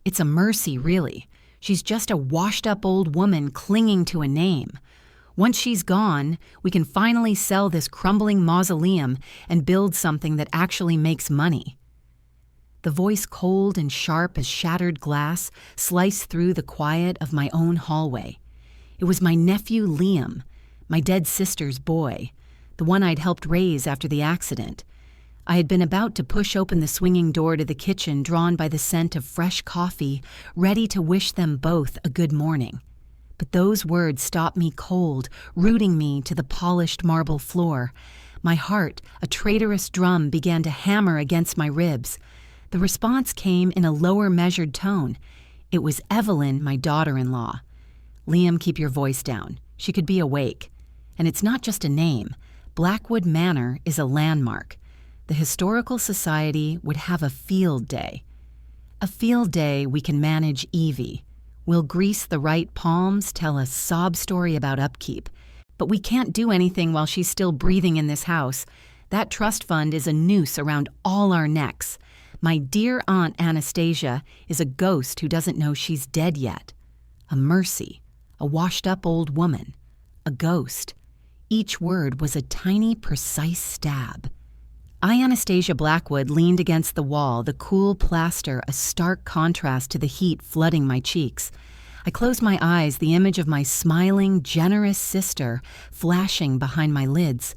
It's a mercy, really. She's just a washed-up old woman clinging to a name. Once she's gone, we can finally sell this crumbling mausoleum and build something that actually makes money." The voice, cold and sharp as shattered glass, sliced through the quiet of my own hallway. It was my nephew Liam, my dead sister's boy, the one I'd helped raise after the accident. I had been about to push open the swinging door to the kitchen, drawn by the scent of fresh coffee, ready to wish them both a good morning. But those words stopped me cold, rooting me to the polished marble floor. My heart, a traitorous drum, began to hammer against my ribs. The response came in a lower measured tone. It was Evelyn, my daughter-in-law. "Liam, keep your voice down. She could be awake. And it's not just a name. Blackwood Manor is a landmark. The Historical Society would have a field day. A field day we can manage Evie. We'll grease the right palms, tell a sob story about upkeep. But we can't do anything while she's still breathing in this house. That trust fund is a noose around all our necks. My dear Aunt Anastasia is a ghost who doesn't know she's dead yet. A mercy, a washed-up old woman, a ghost." Each word was a tiny, precise stab. I, Anastasia Blackwood, leaned against the wall, the cool plaster a stark contrast to the heat flooding my cheeks. I closed my eyes, the image of my smiling, generous sister flashing behind my lids.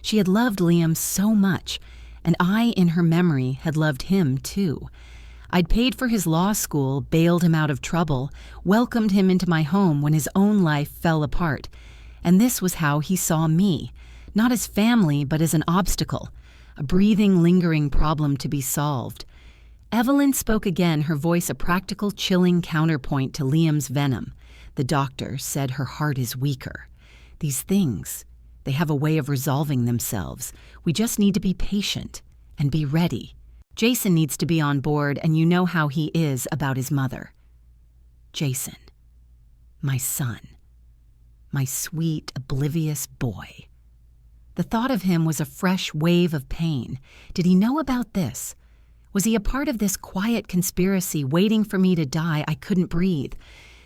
She had loved Liam so much, and I, in her memory, had loved him too. I'd paid for his law school, bailed him out of trouble, welcomed him into my home when his own life fell apart. And this was how he saw me, not as family, but as an obstacle, a breathing, lingering problem to be solved. Evelyn spoke again, her voice a practical, chilling counterpoint to Liam's venom. "The doctor said her heart is weaker. These things, they have a way of resolving themselves. We just need to be patient and be ready. Jason needs to be on board, and you know how he is about his mother." Jason, my son, my sweet, oblivious boy. The thought of him was a fresh wave of pain. Did he know about this? Was he a part of this quiet conspiracy waiting for me to die? I couldn't breathe.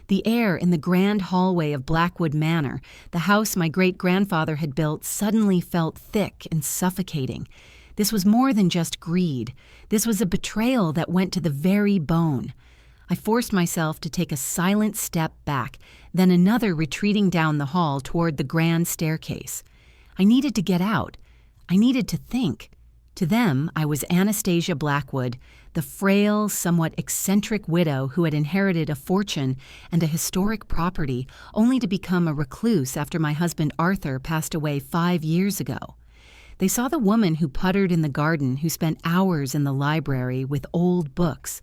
The air in the grand hallway of Blackwood Manor, the house my great-grandfather had built, suddenly felt thick and suffocating. This was more than just greed. This was a betrayal that went to the very bone. I forced myself to take a silent step back, then another retreating down the hall toward the grand staircase. I needed to get out. I needed to think. To them, I was Anastasia Blackwood, the frail, somewhat eccentric widow who had inherited a fortune and a historic property, only to become a recluse after my husband Arthur passed away 5 years ago. They saw the woman who puttered in the garden, who spent hours in the library with old books,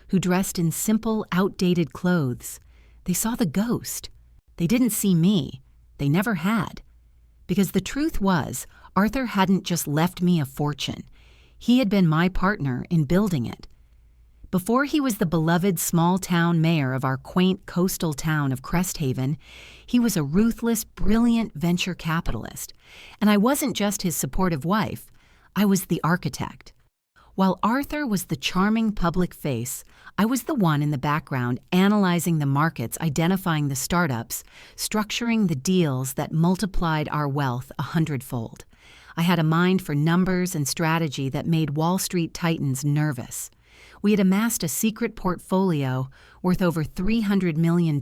who dressed in simple, outdated clothes. They saw the ghost. They didn't see me. They never had. Because the truth was, Arthur hadn't just left me a fortune. He had been my partner in building it. Before he was the beloved small-town mayor of our quaint coastal town of Cresthaven, he was a ruthless, brilliant venture capitalist. And I wasn't just his supportive wife. I was the architect. While Arthur was the charming public face, I was the one in the background analyzing the markets, identifying the startups, structuring the deals that multiplied our wealth 100-fold. I had a mind for numbers and strategy that made Wall Street titans nervous. We had amassed a secret portfolio worth over $300 million,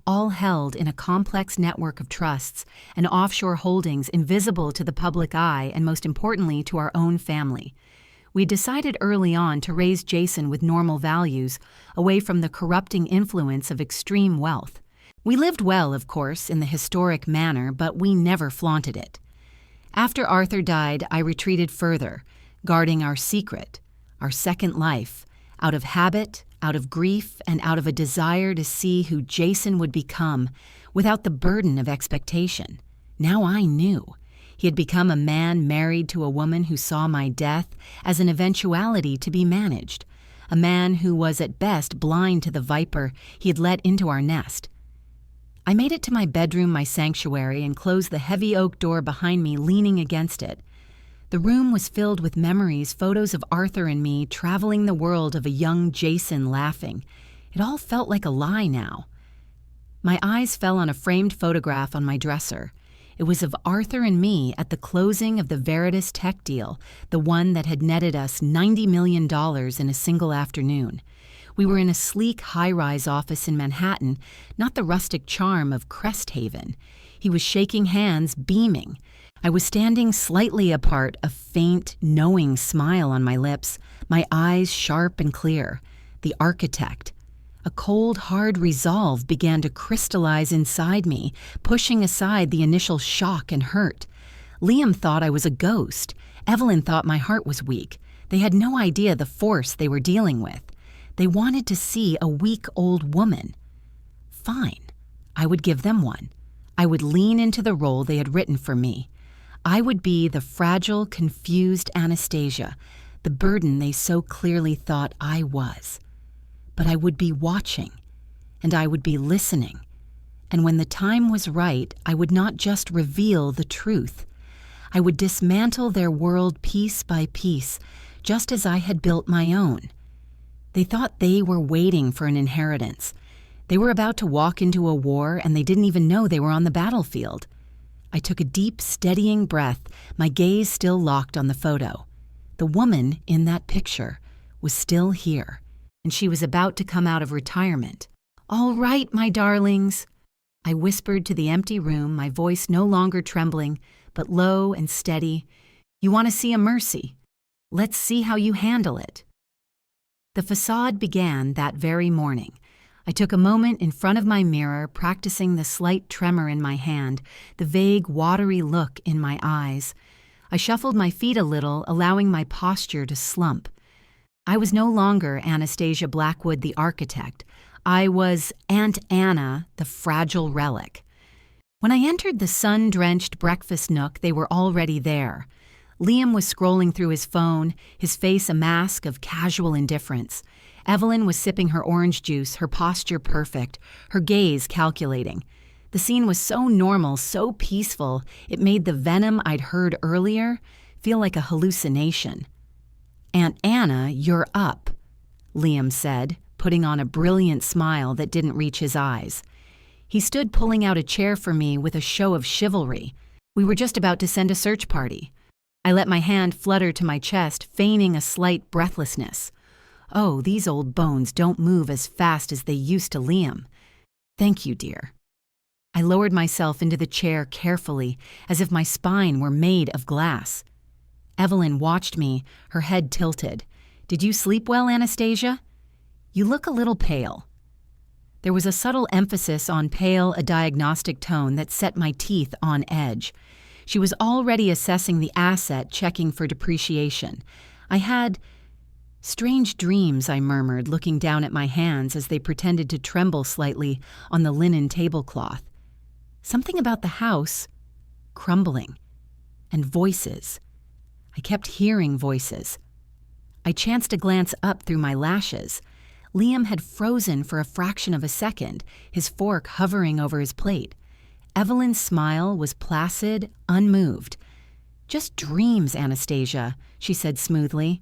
all held in a complex network of trusts and offshore holdings invisible to the public eye and, most importantly, to our own family. We decided early on to raise Jason with normal values, away from the corrupting influence of extreme wealth. We lived well, of course, in the historic manor, but we never flaunted it. After Arthur died, I retreated further, guarding our secret, our second life, out of habit, out of grief, and out of a desire to see who Jason would become without the burden of expectation. Now I knew. He had become a man married to a woman who saw my death as an eventuality to be managed, a man who was at best blind to the viper he had let into our nest. I made it to my bedroom, my sanctuary, and closed the heavy oak door behind me, leaning against it. The room was filled with memories, photos of Arthur and me traveling the world, of a young Jason laughing. It all felt like a lie now. My eyes fell on a framed photograph on my dresser. It was of Arthur and me at the closing of the Veritas tech deal, the one that had netted us $90 million in a single afternoon. We were in a sleek, high-rise office in Manhattan, not the rustic charm of Cresthaven. He was shaking hands, beaming. I was standing slightly apart, a faint, knowing smile on my lips, my eyes sharp and clear. The architect. A cold, hard resolve began to crystallize inside me, pushing aside the initial shock and hurt. Liam thought I was a ghost. Evelyn thought my heart was weak. They had no idea the force they were dealing with. They wanted to see a weak old woman. Fine. I would give them one. I would lean into the role they had written for me. I would be the fragile, confused Anastasia, the burden they so clearly thought I was. But I would be watching, and I would be listening. And when the time was right, I would not just reveal the truth. I would dismantle their world piece by piece, just as I had built my own. They thought they were waiting for an inheritance. They were about to walk into a war, and they didn't even know they were on the battlefield. I took a deep, steadying breath, my gaze still locked on the photo. The woman in that picture was still here, and she was about to come out of retirement. "All right, my darlings," I whispered to the empty room, my voice no longer trembling, but low and steady. "You want to see a mercy? Let's see how you handle it." The facade began that very morning. I took a moment in front of my mirror, practicing the slight tremor in my hand, the vague, watery look in my eyes. I shuffled my feet a little, allowing my posture to slump. I was no longer Anastasia Blackwood, the architect. I was Aunt Anna, the fragile relic. When I entered the sun-drenched breakfast nook, they were already there. Liam was scrolling through his phone, his face a mask of casual indifference. Evelyn was sipping her orange juice, her posture perfect, her gaze calculating. The scene was so normal, so peaceful, it made the venom I'd heard earlier feel like a hallucination. "Aunt Anna, you're up," Liam said, putting on a brilliant smile that didn't reach his eyes. He stood pulling out a chair for me with a show of chivalry. We were just about to send a search party. I let my hand flutter to my chest, feigning a slight breathlessness. Oh, these old bones don't move as fast as they used to, Liam. "Thank you, dear." I lowered myself into the chair carefully, as if my spine were made of glass. Evelyn watched me, her head tilted. "Did you sleep well, Anastasia? You look a little pale." There was a subtle emphasis on pale, a diagnostic tone that set my teeth on edge. She was already assessing the asset, checking for depreciation. I had strange dreams, I murmured, looking down at my hands as they pretended to tremble slightly on the linen tablecloth. Something about the house crumbling, and voices. I kept hearing voices. I chanced to glance up through my lashes. Liam had frozen for a fraction of a second, his fork hovering over his plate. Evelyn's smile was placid, unmoved. "Just dreams, Anastasia," she said smoothly.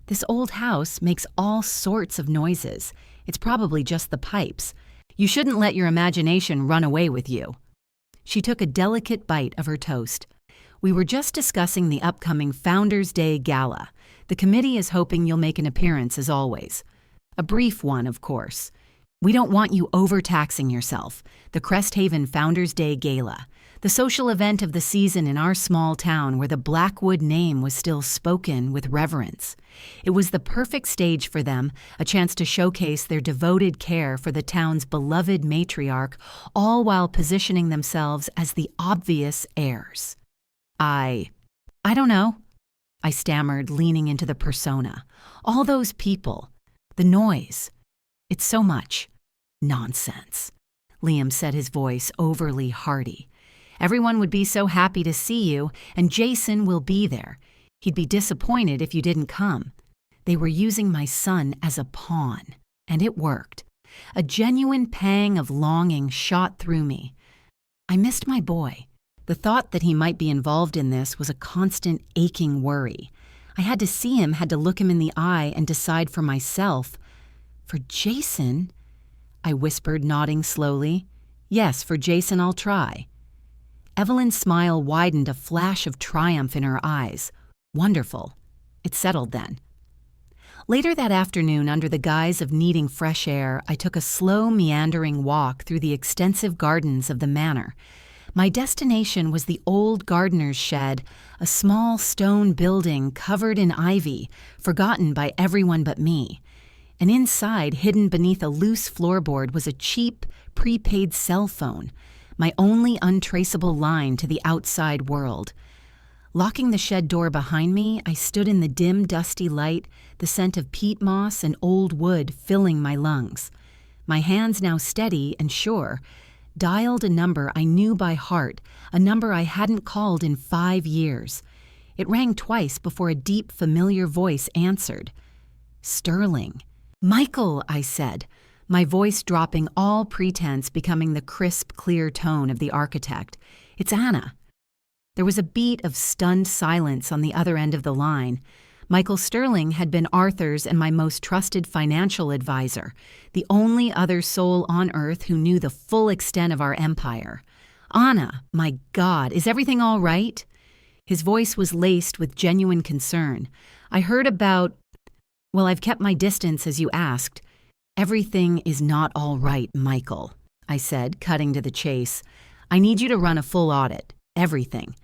"This old house makes all sorts of noises. It's probably just the pipes. You shouldn't let your imagination run away with you." She took a delicate bite of her toast. "We were just discussing the upcoming Founders' Day gala. The committee is hoping you'll make an appearance as always. A brief one, of course. We don't want you overtaxing yourself. The Cresthaven Founders' Day Gala, the social event of the season in our small town where the Blackwood name was still spoken with reverence. It was the perfect stage for them, a chance to showcase their devoted care for the town's beloved matriarch, all while positioning themselves as the obvious heirs. I don't know," I stammered, leaning into the persona. "All those people, the noise. It's so much nonsense," Liam said, his voice overly hearty. "Everyone would be so happy to see you, and Jason will be there. He'd be disappointed if you didn't come. They were using my son as a pawn, and it worked." A genuine pang of longing shot through me. I missed my boy, The thought that he might be involved in this was a constant aching worry. I had to see him, had to look him in the eye and decide for myself. For Jason, I whispered, nodding slowly. Yes, for Jason I'll try. Evelyn's smile widened, a flash of triumph in her eyes. Wonderful. It settled then. Later that afternoon, under the guise of needing fresh air, I took a slow, meandering walk through the extensive gardens of the Manor. My destination was the old gardener's shed, a small stone building covered in ivy, forgotten by everyone but me. And inside, hidden beneath a loose floorboard, was a cheap, prepaid cell phone, my only untraceable line to the outside world. Locking the shed door behind me, I stood in the dim, dusty light, the scent of peat moss and old wood filling my lungs. My hands, now steady and sure, dialed a number I knew by heart, a number I hadn't called in 5 years. It rang twice before a deep, familiar voice answered. Sterling. "Michael," I said, my voice dropping all pretense, becoming the crisp, clear tone of the architect. "It's Anna." There was a beat of stunned silence on the other end of the line. Michael Sterling had been Arthur's and my most trusted financial advisor, the only other soul on earth who knew the full extent of our empire. "Anna, my God, is everything all right?" His voice was laced with genuine concern. "I heard about... Well, I've kept my distance as you asked." "Everything is not all right, Michael," I said, cutting to the chase. "I need you to run a full audit. Everything.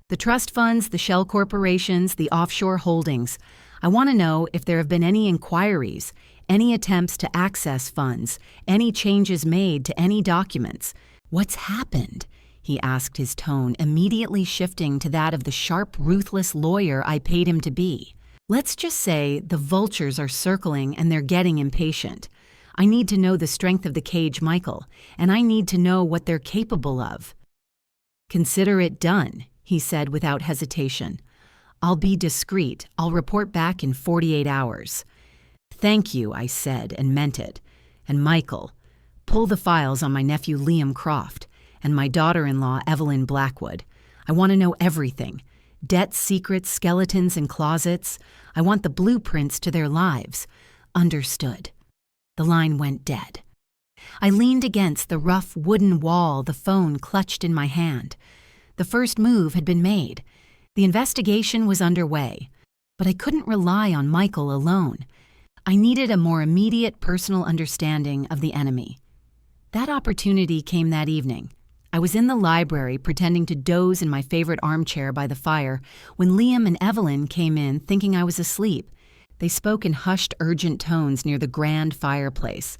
The trust funds, the shell corporations, the offshore holdings. I want to know if there have been any inquiries, any attempts to access funds, any changes made to any documents. What's happened?" he asked, his tone immediately shifting to that of the sharp, ruthless lawyer I paid him to be. "Let's just say the vultures are circling and they're getting impatient. I need to know the strength of the cage, Michael, and I need to know what they're capable of." "Consider it done," he said without hesitation. "I'll be discreet. I'll report back in 48 hours. "Thank you," I said, and meant it. "And Michael, pull the files on my nephew Liam Croft and my daughter-in-law Evelyn Blackwood. I want to know everything. Debt secrets, skeletons in closets. I want the blueprints to their lives." "Understood." The line went dead. I leaned against the rough wooden wall, the phone clutched in my hand. The first move had been made. The investigation was underway. But I couldn't rely on Michael alone. I needed a more immediate personal understanding of the enemy. That opportunity came that evening. I was in the library pretending to doze in my favorite armchair by the fire when Liam and Evelyn came in thinking I was asleep. They spoke in hushed, urgent tones near the grand fireplace.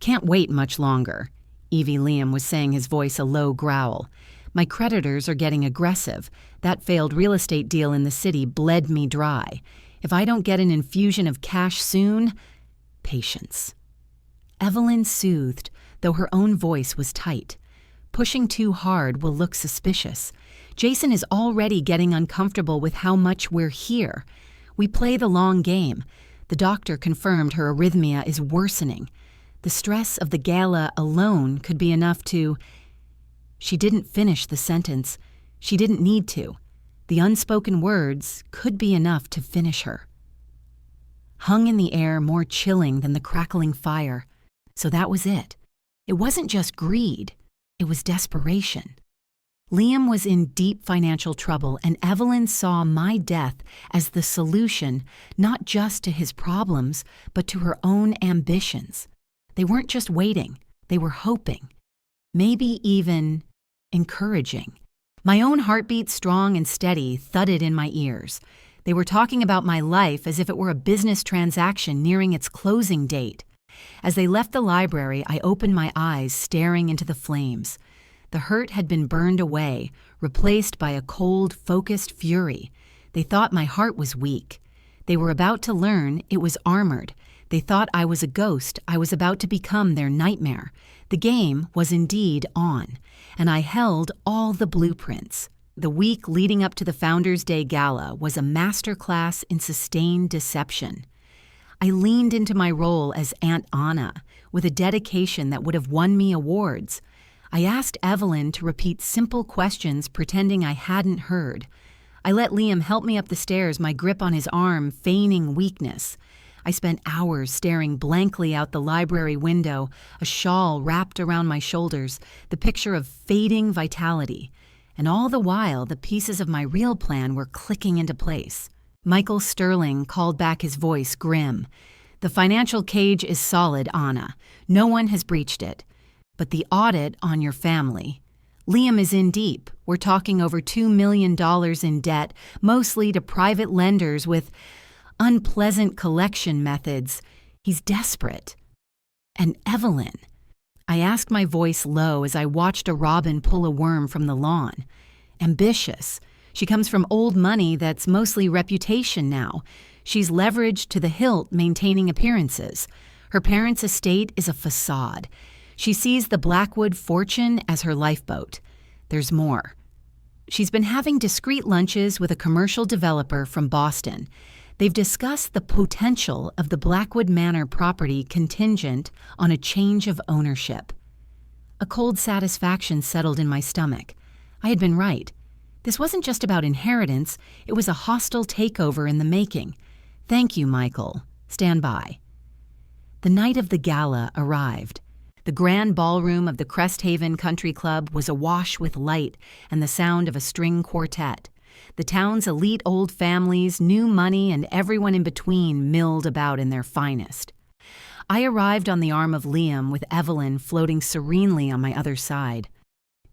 "Can't wait much longer," Evie Liam was saying, his voice a low growl. "My creditors are getting aggressive. That failed real estate deal in the city bled me dry. If I don't get an infusion of cash soon..." "Patience." Evelyn soothed, though her own voice was tight. "Pushing too hard will look suspicious. Jason is already getting uncomfortable with how much we're here. We play the long game. The doctor confirmed her arrhythmia is worsening. The stress of the gala alone could be enough to..." She didn't finish the sentence. She didn't need to. The unspoken words could be enough to finish her. Hung in the air, more chilling than the crackling fire. So that was it. It wasn't just greed. It was desperation. Liam was in deep financial trouble, and Evelyn saw my death as the solution, not just to his problems, but to her own ambitions. They weren't just waiting. They were hoping. Maybe even encouraging. My own heartbeat, strong and steady, thudded in my ears. They were talking about my life as if it were a business transaction nearing its closing date. As they left the library, I opened my eyes, staring into the flames. The hurt had been burned away, replaced by a cold, focused fury. They thought my heart was weak. They were about to learn it was armored. They thought I was a ghost. I was about to become their nightmare. The game was indeed on, and I held all the blueprints. The week leading up to the Founders' Day Gala was a masterclass in sustained deception. I leaned into my role as Aunt Anna with a dedication that would have won me awards. I asked Evelyn to repeat simple questions pretending I hadn't heard. I let Liam help me up the stairs, my grip on his arm feigning weakness. I spent hours staring blankly out the library window, a shawl wrapped around my shoulders, the picture of fading vitality. And all the while, the pieces of my real plan were clicking into place. Michael Sterling called back, his voice grim. "The financial cage is solid, Anna. No one has breached it. But the audit on your family. Liam is in deep. We're talking over $2 million in debt, mostly to private lenders with unpleasant collection methods. He's desperate." And Evelyn. I asked, my voice low as I watched a robin pull a worm from the lawn. Ambitious. She comes from old money that's mostly reputation now. She's leveraged to the hilt, maintaining appearances. Her parents' estate is a facade. She sees the Blackwood fortune as her lifeboat. There's more. She's been having discreet lunches with a commercial developer from Boston. They've discussed the potential of the Blackwood Manor property contingent on a change of ownership. A cold satisfaction settled in my stomach. I had been right. This wasn't just about inheritance, it was a hostile takeover in the making. Thank you, Michael. Stand by. The night of the gala arrived. The grand ballroom of the Cresthaven Country Club was awash with light and the sound of a string quartet. The town's elite old families, new money, and everyone in between milled about in their finest. I arrived on the arm of Liam, with Evelyn floating serenely on my other side.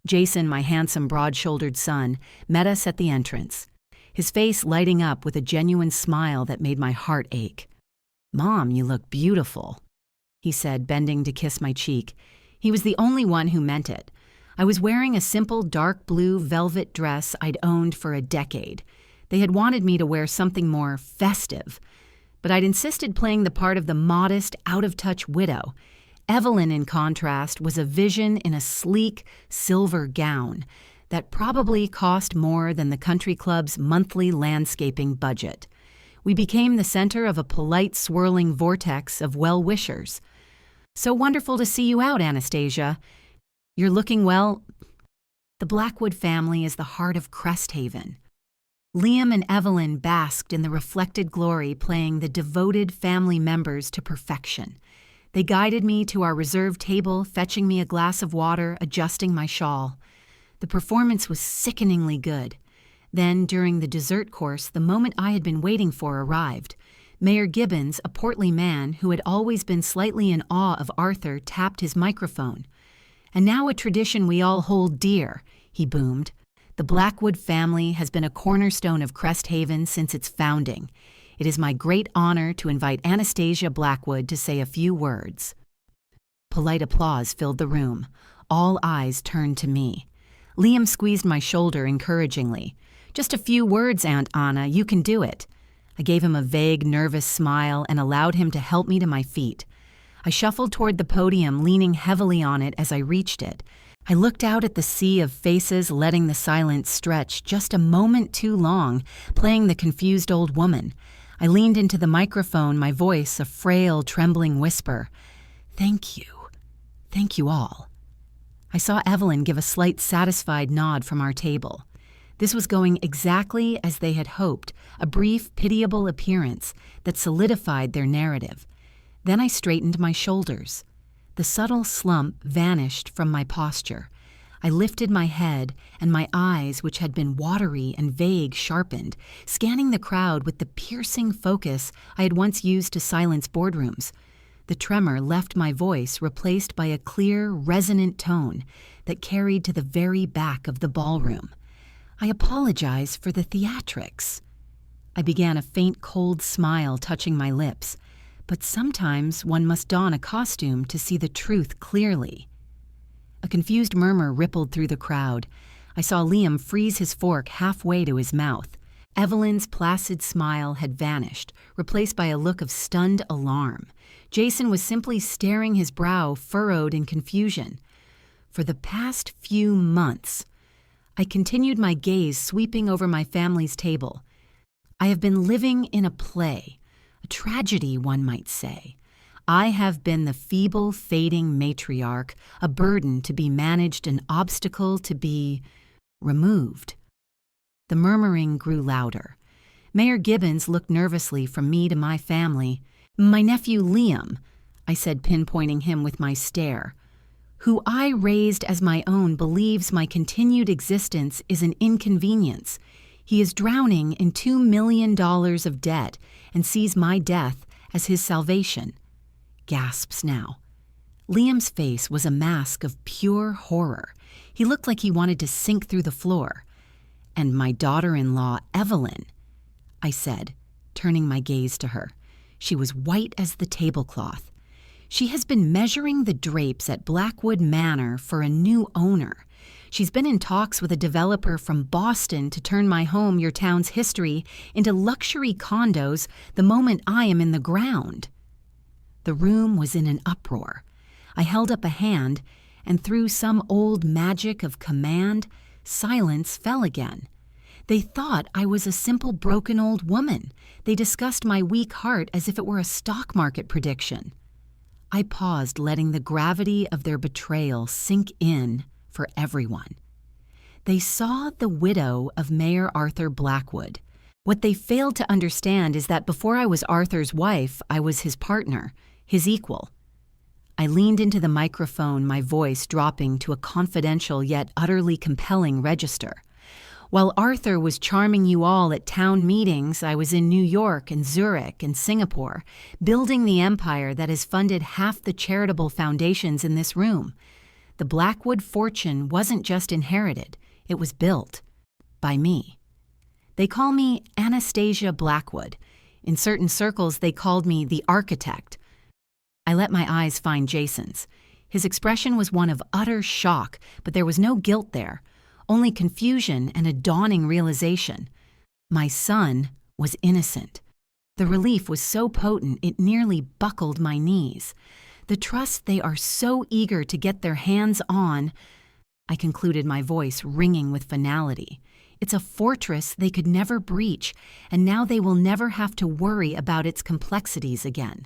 Jason, my handsome, broad-shouldered son, met us at the entrance, his face lighting up with a genuine smile that made my heart ache. "Mom, you look beautiful," he said, bending to kiss my cheek. He was the only one who meant it. I was wearing a simple dark blue velvet dress I'd owned for a decade. They had wanted me to wear something more festive, but I'd insisted playing the part of the modest, out-of-touch widow. Evelyn, in contrast, was a vision in a sleek, silver gown that probably cost more than the country club's monthly landscaping budget. We became the center of a polite, swirling vortex of well-wishers. "So wonderful to see you out, Anastasia. You're looking well." The Blackwood family is the heart of Cresthaven. Liam and Evelyn basked in the reflected glory, playing the devoted family members to perfection. They guided me to our reserved table, fetching me a glass of water, adjusting my shawl. The performance was sickeningly good. Then, during the dessert course, the moment I had been waiting for arrived. Mayor Gibbons, a portly man who had always been slightly in awe of Arthur, tapped his microphone. "And now a tradition we all hold dear," he boomed. "The Blackwood family has been a cornerstone of Cresthaven since its founding. It is my great honor to invite Anastasia Blackwood to say a few words." Polite applause filled the room. All eyes turned to me. Liam squeezed my shoulder encouragingly. "Just a few words, Aunt Anna. You can do it." I gave him a vague, nervous smile and allowed him to help me to my feet. I shuffled toward the podium, leaning heavily on it as I reached it. I looked out at the sea of faces, letting the silence stretch just a moment too long, playing the confused old woman. I leaned into the microphone, my voice a frail, trembling whisper. "Thank you. Thank you all." I saw Evelyn give a slight satisfied nod from our table. This was going exactly as they had hoped, a brief, pitiable appearance that solidified their narrative. Then I straightened my shoulders. The subtle slump vanished from my posture. I lifted my head, and my eyes, which had been watery and vague, sharpened, scanning the crowd with the piercing focus I had once used to silence boardrooms. The tremor left my voice, replaced by a clear, resonant tone that carried to the very back of the ballroom. "I apologize for the theatrics." I began, a faint, cold smile touching my lips. But sometimes one must don a costume to see the truth clearly. A confused murmur rippled through the crowd. I saw Liam freeze his fork halfway to his mouth. Evelyn's placid smile had vanished, replaced by a look of stunned alarm. Jason was simply staring, his brow furrowed in confusion. For the past few months, I continued, my gaze sweeping over my family's table. I have been living in a play. A tragedy, one might say. I have been the feeble, fading matriarch, a burden to be managed, an obstacle to be removed. The murmuring grew louder. Mayor Gibbons looked nervously from me to my family. "My nephew Liam," I said, pinpointing him with my stare, "who I raised as my own, believes my continued existence is an inconvenience. He is drowning in $2 million of debt and sees my death as his salvation." Gasps now. Liam's face was a mask of pure horror. He looked like he wanted to sink through the floor. "And my daughter-in-law, Evelyn," I said, turning my gaze to her. She was white as the tablecloth. "She has been measuring the drapes at Blackwood Manor for a new owner. She's been in talks with a developer from Boston to turn my home, your town's history, into luxury condos the moment I am in the ground." The room was in an uproar. I held up a hand, and through some old magic of command, silence fell again. They thought I was a simple broken old woman. They discussed my weak heart as if it were a stock market prediction. I paused, letting the gravity of their betrayal sink in for everyone. They saw the widow of Mayor Arthur Blackwood. What they failed to understand is that before I was Arthur's wife, I was his partner, his equal. I leaned into the microphone, my voice dropping to a confidential yet utterly compelling register. "While Arthur was charming you all at town meetings, I was in New York and Zurich and Singapore, building the empire that has funded half the charitable foundations in this room. The Blackwood fortune wasn't just inherited, it was built. By me. They call me Anastasia Blackwood. In certain circles, they called me the architect." I let my eyes find Jason's. His expression was one of utter shock, but there was no guilt there, only confusion and a dawning realization. My son was innocent. The relief was so potent it nearly buckled my knees. The trust they are so eager to get their hands on, I concluded, my voice ringing with finality. It's a fortress they could never breach, and now they will never have to worry about its complexities again,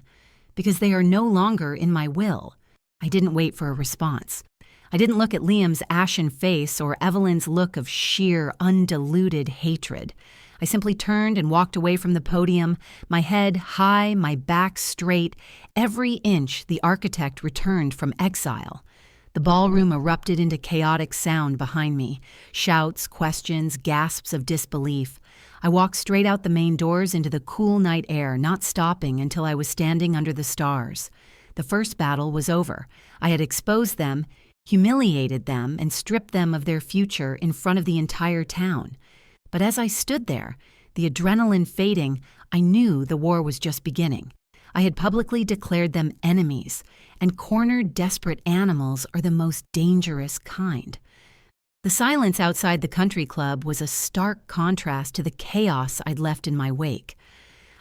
because they are no longer in my will. I didn't wait for a response. I didn't look at Liam's ashen face or Evelyn's look of sheer, undiluted hatred. I simply turned and walked away from the podium, my head high, my back straight, every inch the architect returned from exile. The ballroom erupted into chaotic sound behind me, shouts, questions, gasps of disbelief. I walked straight out the main doors into the cool night air, not stopping until I was standing under the stars. The first battle was over. I had exposed them, humiliated them, and stripped them of their future in front of the entire town. But as I stood there, the adrenaline fading, I knew the war was just beginning. I had publicly declared them enemies, and cornered, desperate animals are the most dangerous kind. The silence outside the country club was a stark contrast to the chaos I'd left in my wake.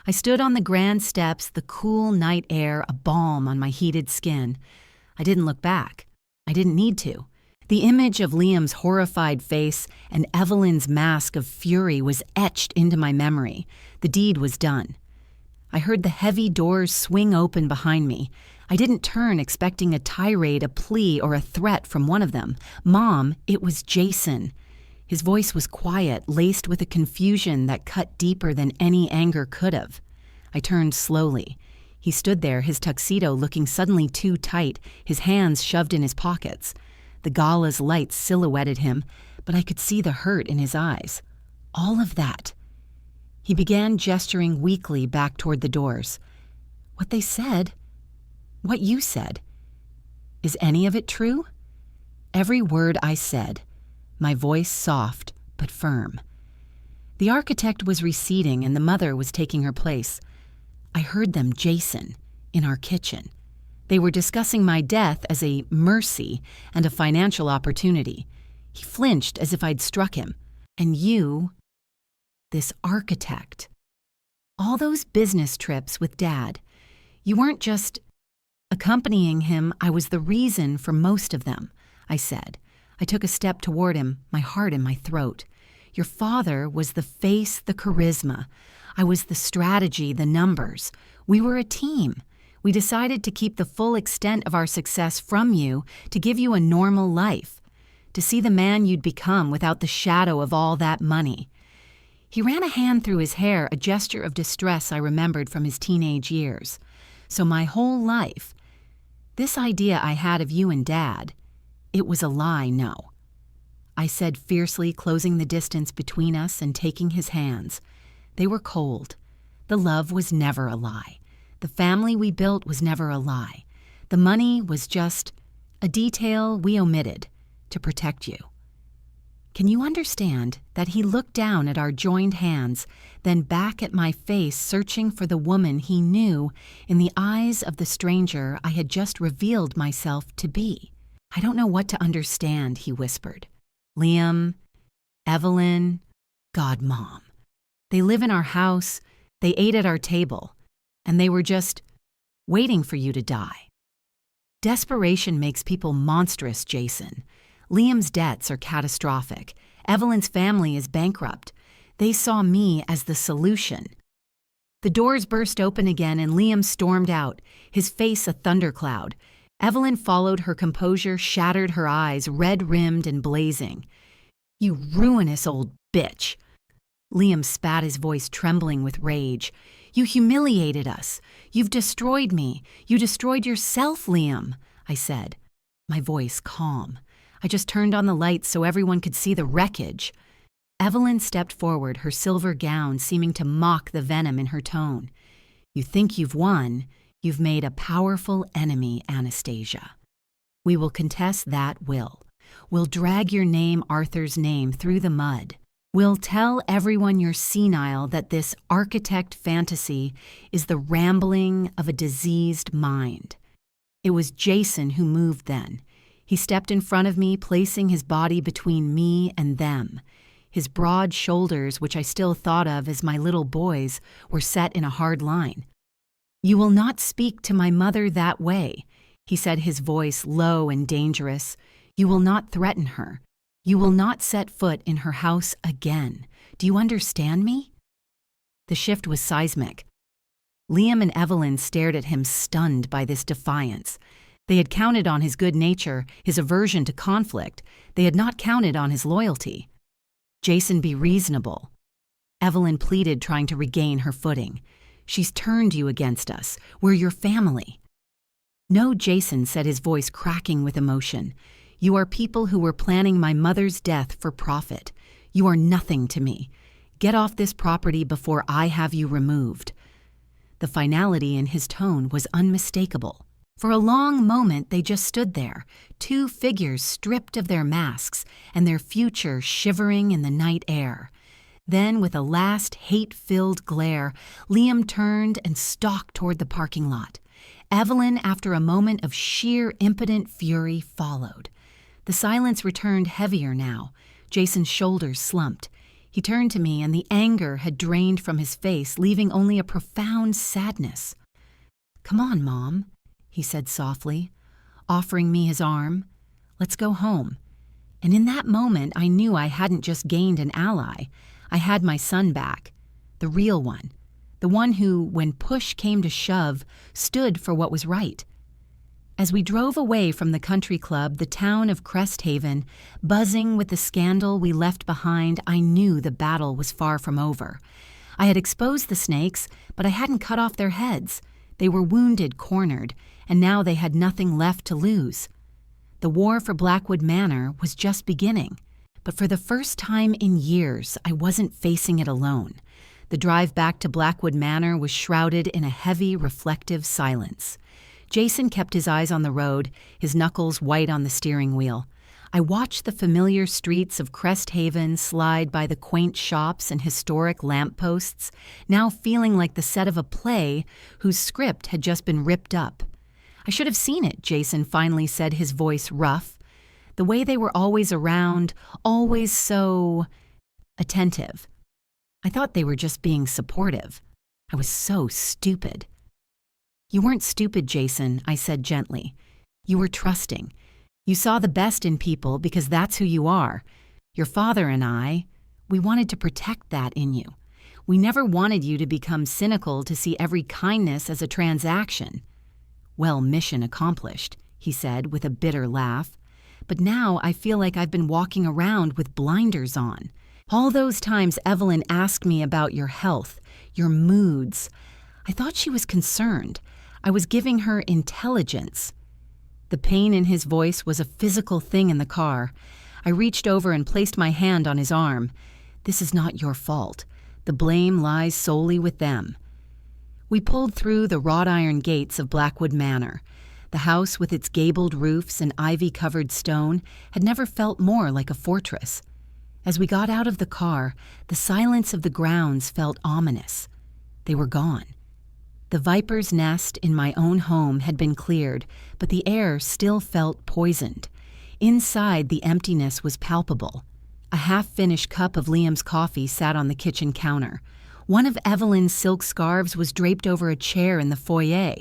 I stood on the grand steps, the cool night air a balm on my heated skin. I didn't look back. I didn't need to. The image of Liam's horrified face and Evelyn's mask of fury was etched into my memory. The deed was done. I heard the heavy doors swing open behind me. I didn't turn expecting a tirade, a plea, or a threat from one of them. "Mom, it was Jason." His voice was quiet, laced with a confusion that cut deeper than any anger could have. I turned slowly. He stood there, his tuxedo looking suddenly too tight, his hands shoved in his pockets. The gala's lights silhouetted him, but I could see the hurt in his eyes. All of that. He began gesturing weakly back toward the doors. "What they said? What you said? Is any of it true?" Every word I said, my voice soft but firm. The architect was receding and the mother was taking her place. I heard them, Jason, in our kitchen. They were discussing my death as a mercy and a financial opportunity. He flinched as if I'd struck him. "And you, this architect. All those business trips with Dad. You weren't just accompanying him, I was the reason for most of them," I said. I took a step toward him, my heart in my throat. "Your father was the face, the charisma. I was the strategy, the numbers. We were a team. We decided to keep the full extent of our success from you to give you a normal life, to see the man you'd become without the shadow of all that money." He ran a hand through his hair, a gesture of distress I remembered from his teenage years. "So my whole life, this idea I had of you and Dad, it was a lie, no," I said fiercely, closing the distance between us and taking his hands. They were cold. The love was never a lie. The family we built was never a lie. The money was just a detail we omitted to protect you. Can you understand that he looked down at our joined hands, then back at my face, searching for the woman he knew in the eyes of the stranger I had just revealed myself to be? "I don't know what to understand," he whispered. "Liam, Evelyn, God, Mom. They live in our house, they ate at our table, and they were just waiting for you to die." Desperation makes people monstrous, Jason. Liam's debts are catastrophic. Evelyn's family is bankrupt. They saw me as the solution. The doors burst open again and Liam stormed out, his face a thundercloud. Evelyn followed, her composure shattered, her eyes red-rimmed and blazing. "You ruinous old bitch." Liam spat, his voice trembling with rage. "You humiliated us. You've destroyed me. You destroyed yourself, Liam," I said, my voice calm. I just turned on the lights so everyone could see the wreckage. Evelyn stepped forward, her silver gown seeming to mock the venom in her tone. "You think you've won? You've made a powerful enemy, Anastasia. We will contest that will. We'll drag your name, Arthur's name, through the mud. We'll tell everyone you're senile, that this architect fantasy is the rambling of a diseased mind." It was Jason who moved then. He stepped in front of me, placing his body between me and them. His broad shoulders, which I still thought of as my little boy's, were set in a hard line. "You will not speak to my mother that way," he said, his voice low and dangerous. "You will not threaten her. You will not set foot in her house again. Do you understand me?" The shift was seismic. Liam and Evelyn stared at him, stunned by this defiance. They had counted on his good nature, his aversion to conflict. They had not counted on his loyalty. "Jason, be reasonable." Evelyn pleaded, trying to regain her footing. "She's turned you against us. We're your family." "No, Jason," said, his voice cracking with emotion. "You are people who were planning my mother's death for profit. You are nothing to me. Get off this property before I have you removed." The finality in his tone was unmistakable. For a long moment they just stood there, two figures stripped of their masks and their future shivering in the night air. Then, with a last hate-filled glare, Liam turned and stalked toward the parking lot. Evelyn, after a moment of sheer impotent fury, followed. The silence returned heavier now. Jason's shoulders slumped. He turned to me, and the anger had drained from his face, leaving only a profound sadness. "Come on, Mom," he said softly, offering me his arm. "Let's go home." And in that moment, I knew I hadn't just gained an ally. I had my son back, the real one, the one who, when push came to shove, stood for what was right. As we drove away from the country club, the town of Cresthaven, buzzing with the scandal we left behind, I knew the battle was far from over. I had exposed the snakes, but I hadn't cut off their heads. They were wounded, cornered, and now they had nothing left to lose. The war for Blackwood Manor was just beginning, but for the first time in years, I wasn't facing it alone. The drive back to Blackwood Manor was shrouded in a heavy, reflective silence. Jason kept his eyes on the road, his knuckles white on the steering wheel. I watched the familiar streets of Cresthaven slide by the quaint shops and historic lampposts, now feeling like the set of a play whose script had just been ripped up. "I should have seen it," Jason finally said, his voice rough. "The way they were always around, always so attentive. I thought they were just being supportive. I was so stupid." "You weren't stupid, Jason," I said gently. "You were trusting. You saw the best in people because that's who you are. Your father and I, we wanted to protect that in you. We never wanted you to become cynical, to see every kindness as a transaction." "Well, mission accomplished," he said with a bitter laugh. "But now I feel like I've been walking around with blinders on. All those times Evelyn asked me about your health, your moods. I thought she was concerned. I was giving her intelligence." The pain in his voice was a physical thing in the car. I reached over and placed my hand on his arm. "This is not your fault. The blame lies solely with them." We pulled through the wrought iron gates of Blackwood Manor. The house with its gabled roofs and ivy-covered stone had never felt more like a fortress. As we got out of the car, the silence of the grounds felt ominous. They were gone. The viper's nest in my own home had been cleared, but the air still felt poisoned. Inside, the emptiness was palpable. A half-finished cup of Liam's coffee sat on the kitchen counter. One of Evelyn's silk scarves was draped over a chair in the foyer.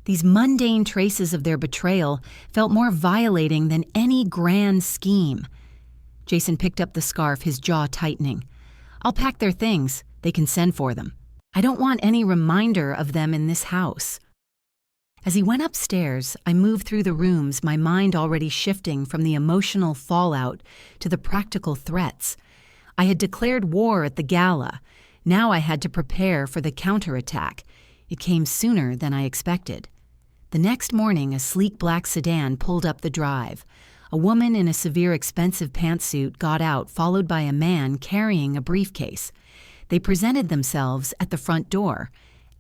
These mundane traces of their betrayal felt more violating than any grand scheme. Jason picked up the scarf, his jaw tightening. "I'll pack their things. They can send for them. I don't want any reminder of them in this house." As he went upstairs, I moved through the rooms, my mind already shifting from the emotional fallout to the practical threats. I had declared war at the gala. Now I had to prepare for the counterattack. It came sooner than I expected. The next morning, a sleek black sedan pulled up the drive. A woman in a severe expensive pantsuit got out, followed by a man carrying a briefcase. They presented themselves at the front door.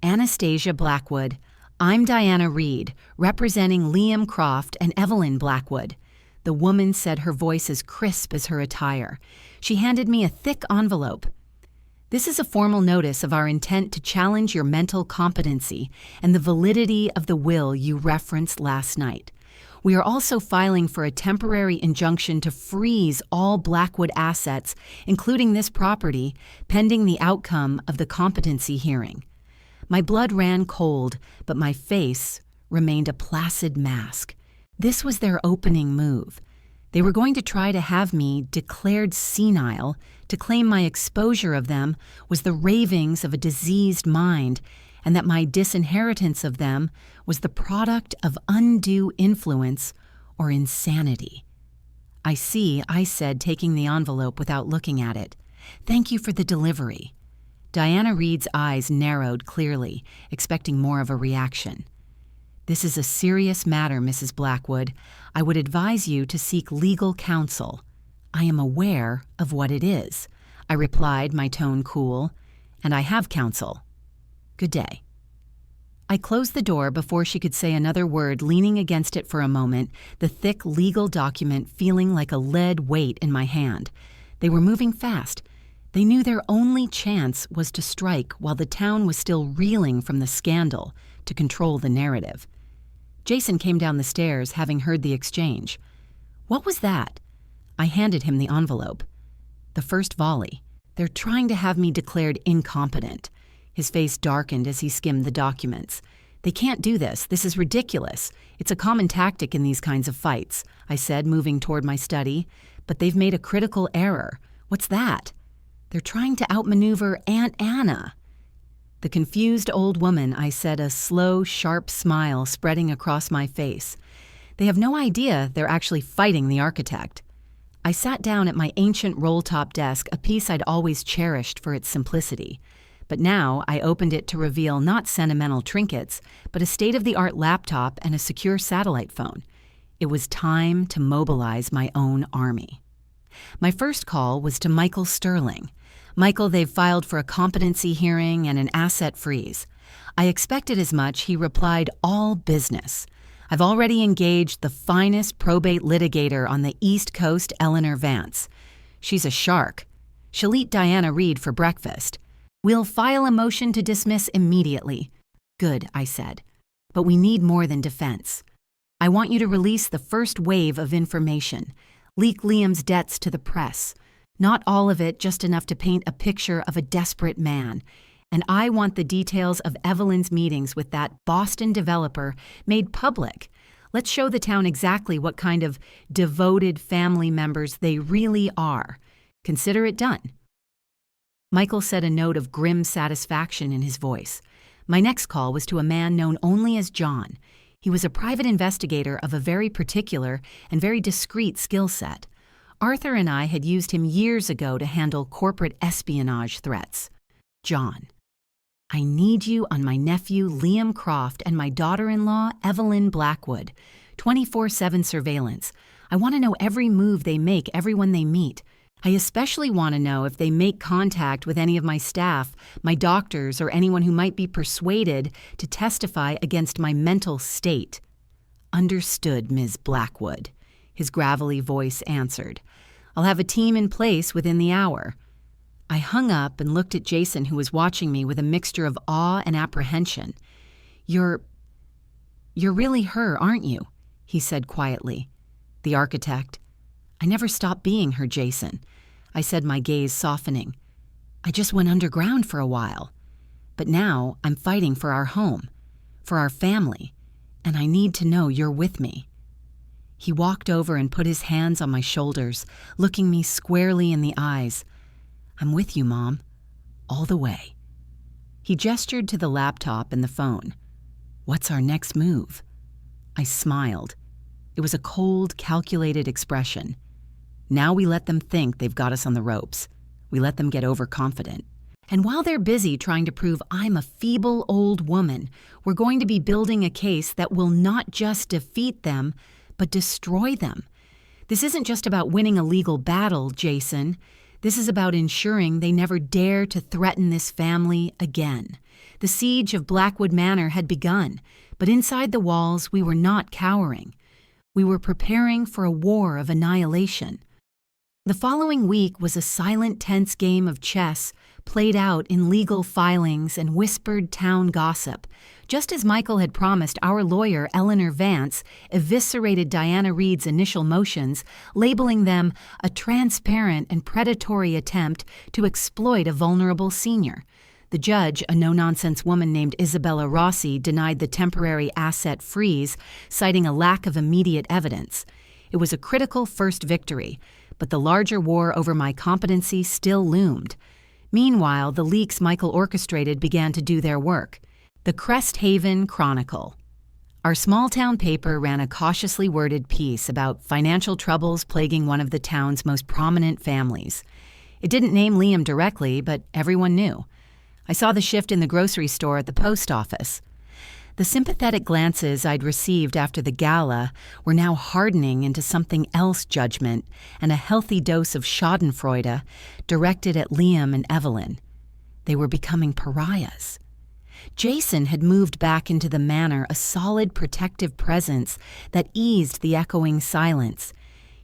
"Anastasia Blackwood. I'm Diana Reed, representing Liam Croft and Evelyn Blackwood." The woman said, her voice as crisp as her attire. She handed me a thick envelope. "This is a formal notice of our intent to challenge your mental competency and the validity of the will you referenced last night. We are also filing for a temporary injunction to freeze all Blackwood assets, including this property, pending the outcome of the competency hearing." My blood ran cold, but my face remained a placid mask. This was their opening move. They were going to try to have me declared senile, to claim my exposure of them was the ravings of a diseased mind, and that my disinheritance of them was the product of undue influence or insanity. "I see," I said, taking the envelope without looking at it. "Thank you for the delivery." Diana Reed's eyes narrowed clearly, expecting more of a reaction. "This is a serious matter, Mrs. Blackwood. I would advise you to seek legal counsel." "I am aware of what it is," I replied, my tone cool, "and I have counsel. Good day." I closed the door before she could say another word, leaning against it for a moment, the thick legal document feeling like a lead weight in my hand. They were moving fast. They knew their only chance was to strike while the town was still reeling from the scandal, to control the narrative. Jason came down the stairs, having heard the exchange. "What was that?" I handed him the envelope. "The first volley. They're trying to have me declared incompetent." His face darkened as he skimmed the documents. "They can't do this. This is ridiculous. It's a common tactic in these kinds of fights," I said, moving toward my study. "But they've made a critical error." "What's that?" "They're trying to outmaneuver Aunt Anna." The confused old woman, I said, a slow, sharp smile spreading across my face. "They have no idea they're actually fighting the architect." I sat down at my ancient roll-top desk, a piece I'd always cherished for its simplicity. But now I opened it to reveal not sentimental trinkets, but a state-of-the-art laptop and a secure satellite phone. It was time to mobilize my own army. My first call was to Michael Sterling. "Michael, they've filed for a competency hearing and an asset freeze." I expected as much. He replied, "All business. I've already engaged the finest probate litigator on the East Coast, Eleanor Vance. She's a shark. She'll eat Diana Reed for breakfast. We'll file a motion to dismiss immediately." "Good," I said. "But we need more than defense. I want you to release the first wave of information. Leak Liam's debts to the press. Not all of it, just enough to paint a picture of a desperate man. And I want the details of Evelyn's meetings with that Boston developer made public. Let's show the town exactly what kind of devoted family members they really are. Consider it done." Michael said, a note of grim satisfaction in his voice. My next call was to a man known only as John. He was a private investigator of a very particular and very discreet skill set. Arthur and I had used him years ago to handle corporate espionage threats. John, I need you on my nephew Liam Croft and my daughter-in-law Evelyn Blackwood. 24/7 surveillance. I want to know every move they make, everyone they meet. I especially want to know if they make contact with any of my staff, my doctors, or anyone who might be persuaded to testify against my mental state. Understood, Ms. Blackwood, his gravelly voice answered. I'll have a team in place within the hour. I hung up and looked at Jason, who was watching me with a mixture of awe and apprehension. You're really her, aren't you? He said quietly. The architect. I never stopped being her, Jason. I said, my gaze softening. I just went underground for a while. But now I'm fighting for our home, for our family, and I need to know you're with me. He walked over and put his hands on my shoulders, looking me squarely in the eyes. I'm with you, Mom. All the way. He gestured to the laptop and the phone. What's our next move? I smiled. It was a cold, calculated expression. Now we let them think they've got us on the ropes. We let them get overconfident. And while they're busy trying to prove I'm a feeble old woman, we're going to be building a case that will not just defeat them, but destroy them. This isn't just about winning a legal battle, Jason. This is about ensuring they never dare to threaten this family again. The siege of Blackwood Manor had begun, but inside the walls we were not cowering. We were preparing for a war of annihilation. The following week was a silent, tense game of chess played out in legal filings and whispered town gossip. Just as Michael had promised, our lawyer, Eleanor Vance, eviscerated Diana Reed's initial motions, labeling them a transparent and predatory attempt to exploit a vulnerable senior. The judge, a no-nonsense woman named Isabella Rossi, denied the temporary asset freeze, citing a lack of immediate evidence. It was a critical first victory, but the larger war over my competency still loomed. Meanwhile, the leaks Michael orchestrated began to do their work. The Crest Haven Chronicle. Our small-town paper ran a cautiously worded piece about financial troubles plaguing one of the town's most prominent families. It didn't name Liam directly, but everyone knew. I saw the shift in the grocery store at the post office. The sympathetic glances I'd received after the gala were now hardening into something else judgment and a healthy dose of schadenfreude directed at Liam and Evelyn. They were becoming pariahs. Jason had moved back into the manor, a solid protective presence that eased the echoing silence.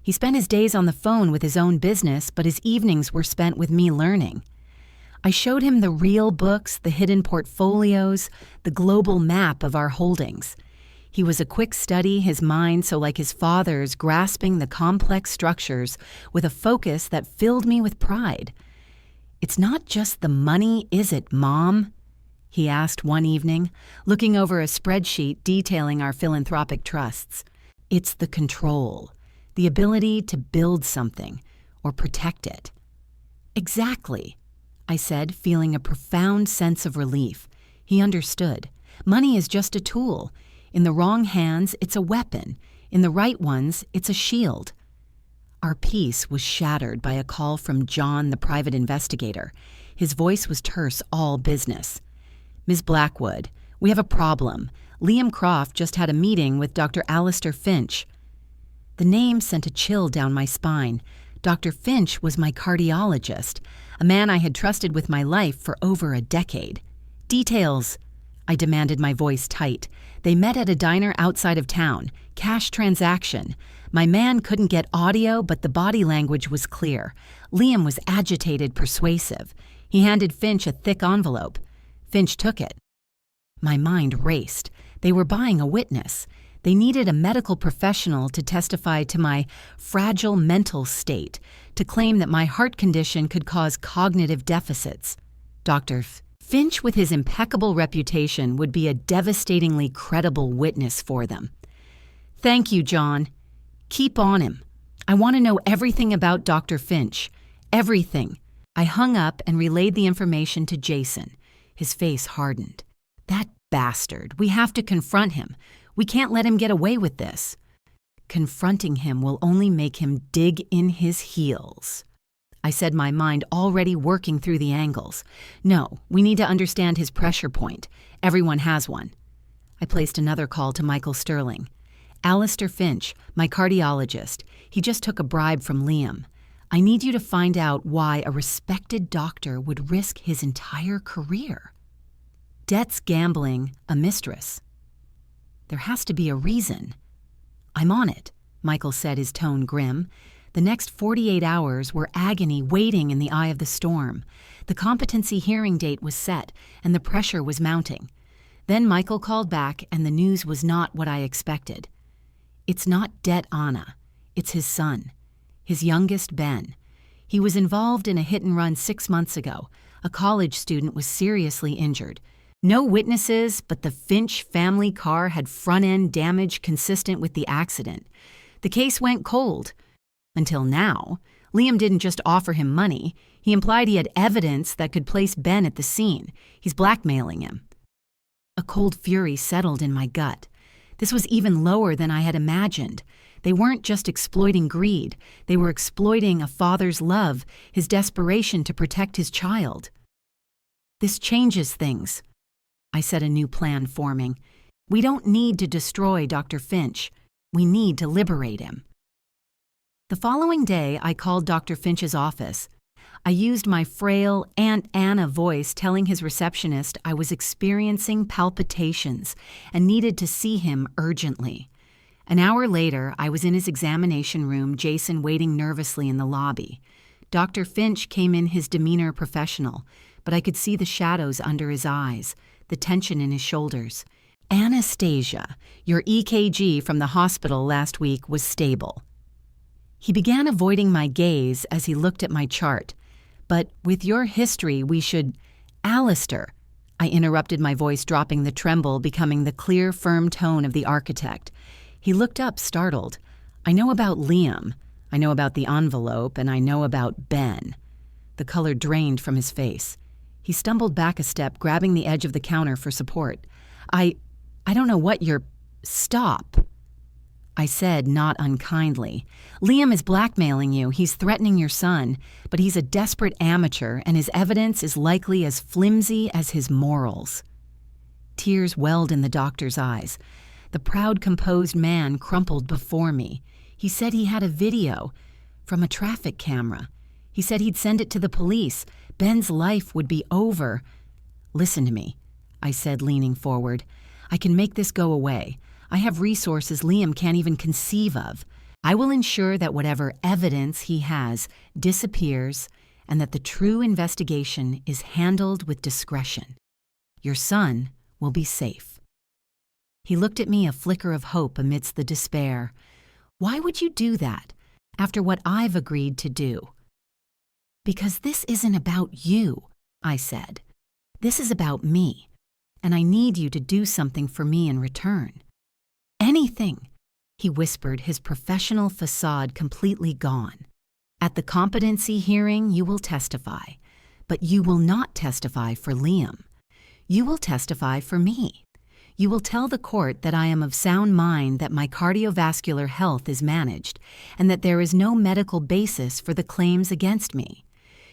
He spent his days on the phone with his own business, but his evenings were spent with me learning. I showed him the real books, the hidden portfolios, the global map of our holdings. He was a quick study, his mind so like his father's, grasping the complex structures with a focus that filled me with pride. It's not just the money, is it, Mom? He asked one evening, looking over a spreadsheet detailing our philanthropic trusts. It's the control, the ability to build something or protect it. Exactly, I said, feeling a profound sense of relief. He understood. Money is just a tool. In the wrong hands, it's a weapon. In the right ones, it's a shield. Our peace was shattered by a call from John, the private investigator. His voice was terse, all business. Ms. Blackwood, we have a problem. Liam Croft just had a meeting with Dr. Alistair Finch. The name sent a chill down my spine. Dr. Finch was my cardiologist, a man I had trusted with my life for over a decade. Details, I demanded, my voice tight. They met at a diner outside of town. Cash transaction. My man couldn't get audio, but the body language was clear. Liam was agitated, persuasive. He handed Finch a thick envelope. Finch took it. My mind raced. They were buying a witness. They needed a medical professional to testify to my fragile mental state, to claim that my heart condition could cause cognitive deficits. Dr. Finch, with his impeccable reputation, would be a devastatingly credible witness for them. Thank you, John. Keep on him. I want to know everything about Dr. Finch. Everything. I hung up and relayed the information to Jason. His face hardened. That bastard. We have to confront him. We can't let him get away with this. Confronting him will only make him dig in his heels. I said, my mind already working through the angles. No, we need to understand his pressure point. Everyone has one. I placed another call to Michael Sterling. Alistair Finch, my cardiologist. He just took a bribe from Liam. I need you to find out why a respected doctor would risk his entire career. Debts, gambling, a mistress. There has to be a reason. I'm on it, Michael said, his tone grim. The next 48 hours were agony waiting in the eye of the storm. The competency hearing date was set, and the pressure was mounting. Then Michael called back, and the news was not what I expected. It's not debt Anna. It's his son. His youngest, Ben. He was involved in a hit-and-run 6 months ago. A college student was seriously injured. No witnesses, but the Finch family car had front-end damage consistent with the accident. The case went cold. Until now, Liam didn't just offer him money. He implied he had evidence that could place Ben at the scene. He's blackmailing him. A cold fury settled in my gut. This was even lower than I had imagined. They weren't just exploiting greed. They were exploiting a father's love, his desperation to protect his child. This changes things. I set a new plan forming. We don't need to destroy Dr. Finch. We need to liberate him. The following day, I called Dr. Finch's office. I used my frail Aunt Anna voice telling his receptionist I was experiencing palpitations and needed to see him urgently. An hour later, I was in his examination room, Jason waiting nervously in the lobby. Dr. Finch came in, his demeanor professional, but I could see the shadows under his eyes, the tension in his shoulders. Anastasia, your EKG from the hospital last week was stable. He began avoiding my gaze as he looked at my chart. But with your history, we should... Alistair, I interrupted, my voice dropping, the tremble becoming the clear, firm tone of the architect. He looked up, startled. I know about Liam. I know about the envelope, and I know about Ben. The color drained from his face. He stumbled back a step, grabbing the edge of the counter for support. I don't know what you're... Stop, I said, not unkindly. Liam is blackmailing you. He's threatening your son, but he's a desperate amateur, and his evidence is likely as flimsy as his morals. Tears welled in the doctor's eyes. The proud, composed man crumpled before me. He said he had a video from a traffic camera. He said he'd send it to the police. Ben's life would be over. Listen to me, I said, leaning forward. I can make this go away. I have resources Liam can't even conceive of. I will ensure that whatever evidence he has disappears and that the true investigation is handled with discretion. Your son will be safe. He looked at me, a flicker of hope amidst the despair. Why would you do that after what I've agreed to do? Because this isn't about you, I said. This is about me, and I need you to do something for me in return. Anything, he whispered, his professional facade completely gone. At the competency hearing, you will testify, but you will not testify for Liam. You will testify for me. You will tell the court that I am of sound mind, that my cardiovascular health is managed, and that there is no medical basis for the claims against me.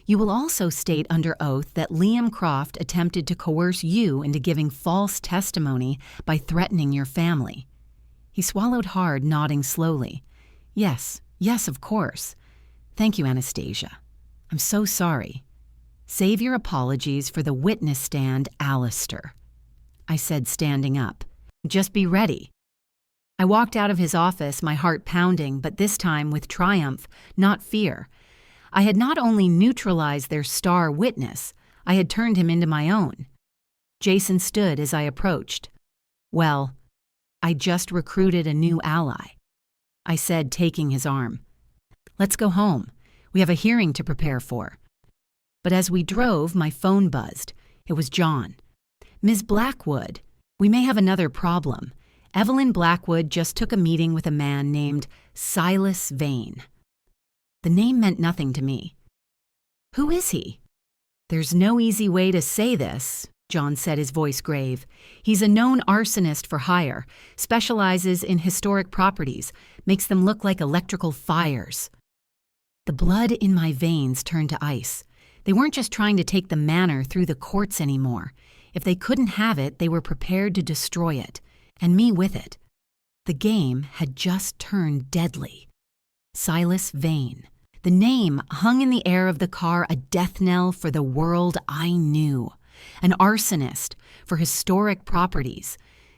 You will also state under oath that Liam Croft attempted to coerce you into giving false testimony by threatening your family. He swallowed hard, nodding slowly. Yes, of course. Thank you, Anastasia. I'm so sorry. Save your apologies for the witness stand, Alistair, I said, standing up. Just be ready. I walked out of his office, my heart pounding, but this time with triumph, not fear. I had not only neutralized their star witness, I had turned him into my own. Jason stood as I approached. Well, I just recruited a new ally, I said, taking his arm. Let's go home. We have a hearing to prepare for. But as we drove, my phone buzzed. It was John. Ms. Blackwood, we may have another problem. Evelyn Blackwood just took a meeting with a man named Silas Vane. The name meant nothing to me. Who is he? There's no easy way to say this, John said, his voice grave. He's a known arsonist for hire, specializes in historic properties, makes them look like electrical fires. The blood in my veins turned to ice. They weren't just trying to take the manor through the courts anymore. If they couldn't have it, they were prepared to destroy it, and me with it. The game had just turned deadly. Silas Vane. The name hung in the air of the car, a death knell for the world I knew. An arsonist for historic properties.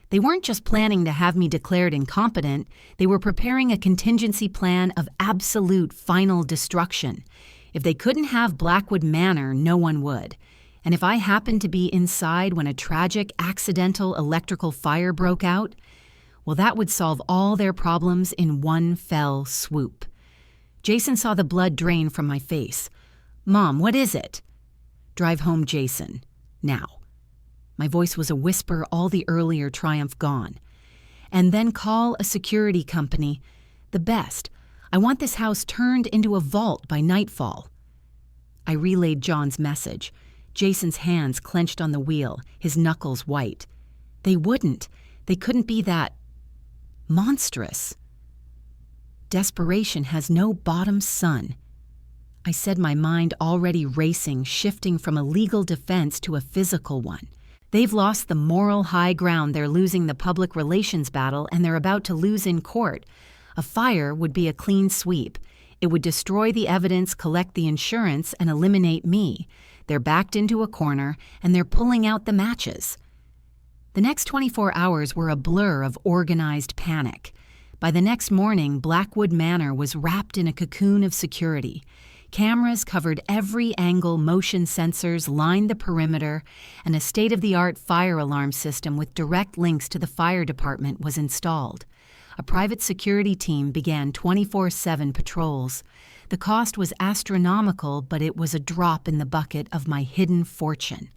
They weren't just planning to have me declared incompetent, they were preparing a contingency plan of absolute final destruction. If they couldn't have Blackwood Manor, no one would. And if I happened to be inside when a tragic, accidental electrical fire broke out, well, that would solve all their problems in one fell swoop. Jason saw the blood drain from my face. "Mom, what is it?" "Drive home, Jason. Now." My voice was a whisper, all the earlier triumph gone. "And then call a security company. The best. I want this house turned into a vault by nightfall." I relayed John's message. Jason's hands clenched on the wheel, his knuckles white. They wouldn't. They couldn't be that monstrous. Desperation has no bottom, son. I said, my mind already racing, shifting from a legal defense to a physical one. They've lost the moral high ground, they're losing the public relations battle, and they're about to lose in court. A fire would be a clean sweep. It would destroy the evidence, collect the insurance, and eliminate me. They're backed into a corner, and they're pulling out the matches. The next 24 hours were a blur of organized panic. By the next morning, Blackwood Manor was wrapped in a cocoon of security. Cameras covered every angle, motion sensors lined the perimeter, and a state-of-the-art fire alarm system with direct links to the fire department was installed. A private security team began 24/7 patrols. The cost was astronomical, but it was a drop in the bucket of my hidden fortune.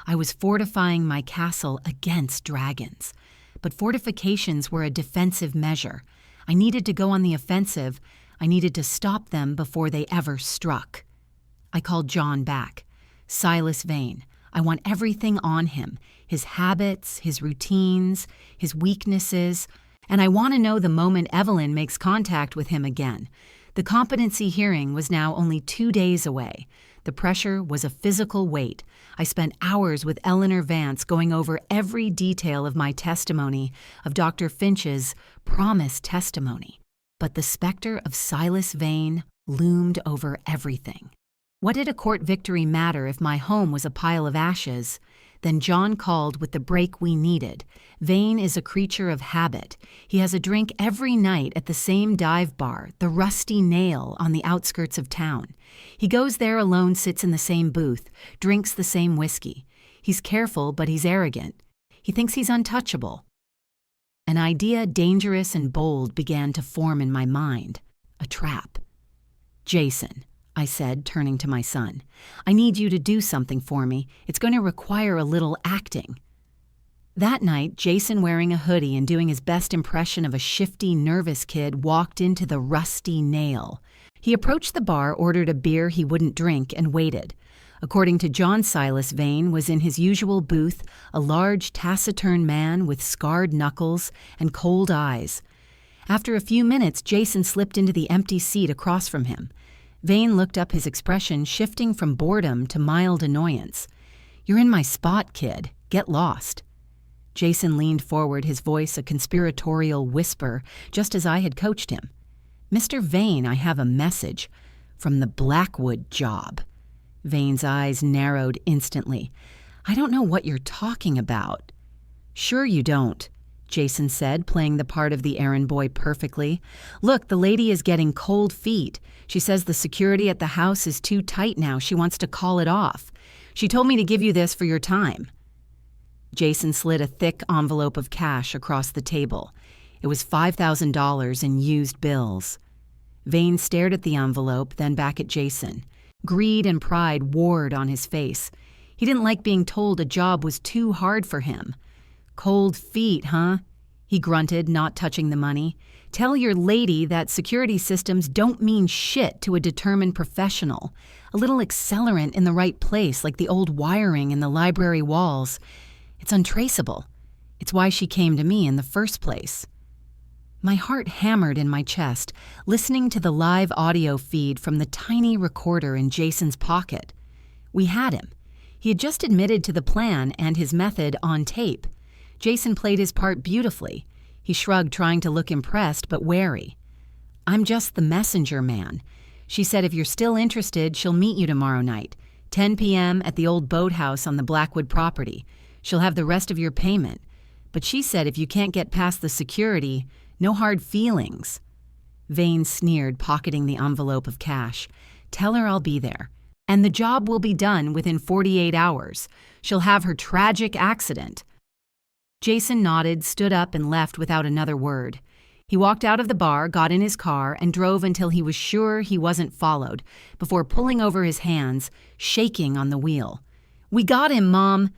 I was fortifying my castle against dragons. But fortifications were a defensive measure. I needed to go on the offensive. I needed to stop them before they ever struck. I called John back. "Silas Vane. I want everything on him. His habits, his routines, his weaknesses. And I want to know the moment Evelyn makes contact with him again." The competency hearing was now only 2 days away. The pressure was a physical weight. I spent hours with Eleanor Vance going over every detail of my testimony, of Dr. Finch's promised testimony. But the specter of Silas Vane loomed over everything. What did a court victory matter if my home was a pile of ashes? Then John called with the break we needed. Vane is a creature of habit. He has a drink every night at the same dive bar, the Rusty Nail, on the outskirts of town. He goes there alone, sits in the same booth, drinks the same whiskey. He's careful, but he's arrogant. He thinks he's untouchable. An idea dangerous and bold began to form in my mind. A trap. "Jason," I said, turning to my son, "I need you to do something for me. It's going to require a little acting." That night, Jason, wearing a hoodie and doing his best impression of a shifty, nervous kid, walked into the Rusty Nail. He approached the bar, ordered a beer he wouldn't drink, and waited. According to John, Silas Vane was in his usual booth, a large, taciturn man with scarred knuckles and cold eyes. After a few minutes, Jason slipped into the empty seat across from him. Vane looked up, his expression shifting from boredom to mild annoyance. "You're in my spot, kid. Get lost." Jason leaned forward, his voice a conspiratorial whisper, just as I had coached him. "Mr. Vane, I have a message from the Blackwood job." Vane's eyes narrowed instantly. "I don't know what you're talking about." "Sure you don't," Jason said, playing the part of the errand boy perfectly. "Look, the lady is getting cold feet. She says the security at the house is too tight now. She wants to call it off. She told me to give you this for your time." Jason slid a thick envelope of cash across the table. It was $5,000 in used bills. Vane stared at the envelope, then back at Jason. Greed and pride warred on his face. He didn't like being told a job was too hard for him. "Cold feet, huh?" he grunted, not touching the money. Tell your lady that security systems don't mean shit to a determined professional. A little accelerant in the right place, like the old wiring in the library walls. It's untraceable. It's why she came to me in the first place. My heart hammered in my chest, listening to the live audio feed from the tiny recorder in Jason's pocket. We had him. He had just admitted to the plan and his method on tape. Jason played his part beautifully. He shrugged, trying to look impressed but wary. "I'm just the messenger, man. She said if you're still interested, she'll meet you tomorrow night, 10 p.m. at the old boathouse on the Blackwood property. She'll have the rest of your payment. But she said if you can't get past the security, no hard feelings." Vane sneered, pocketing the envelope of cash. "Tell her I'll be there. And the job will be done within 48 hours. She'll have her tragic accident." Jason nodded, stood up, and left without another word. He walked out of the bar, got in his car, and drove until he was sure he wasn't followed, before pulling over his hands, shaking on the wheel. "We got him, Mom,"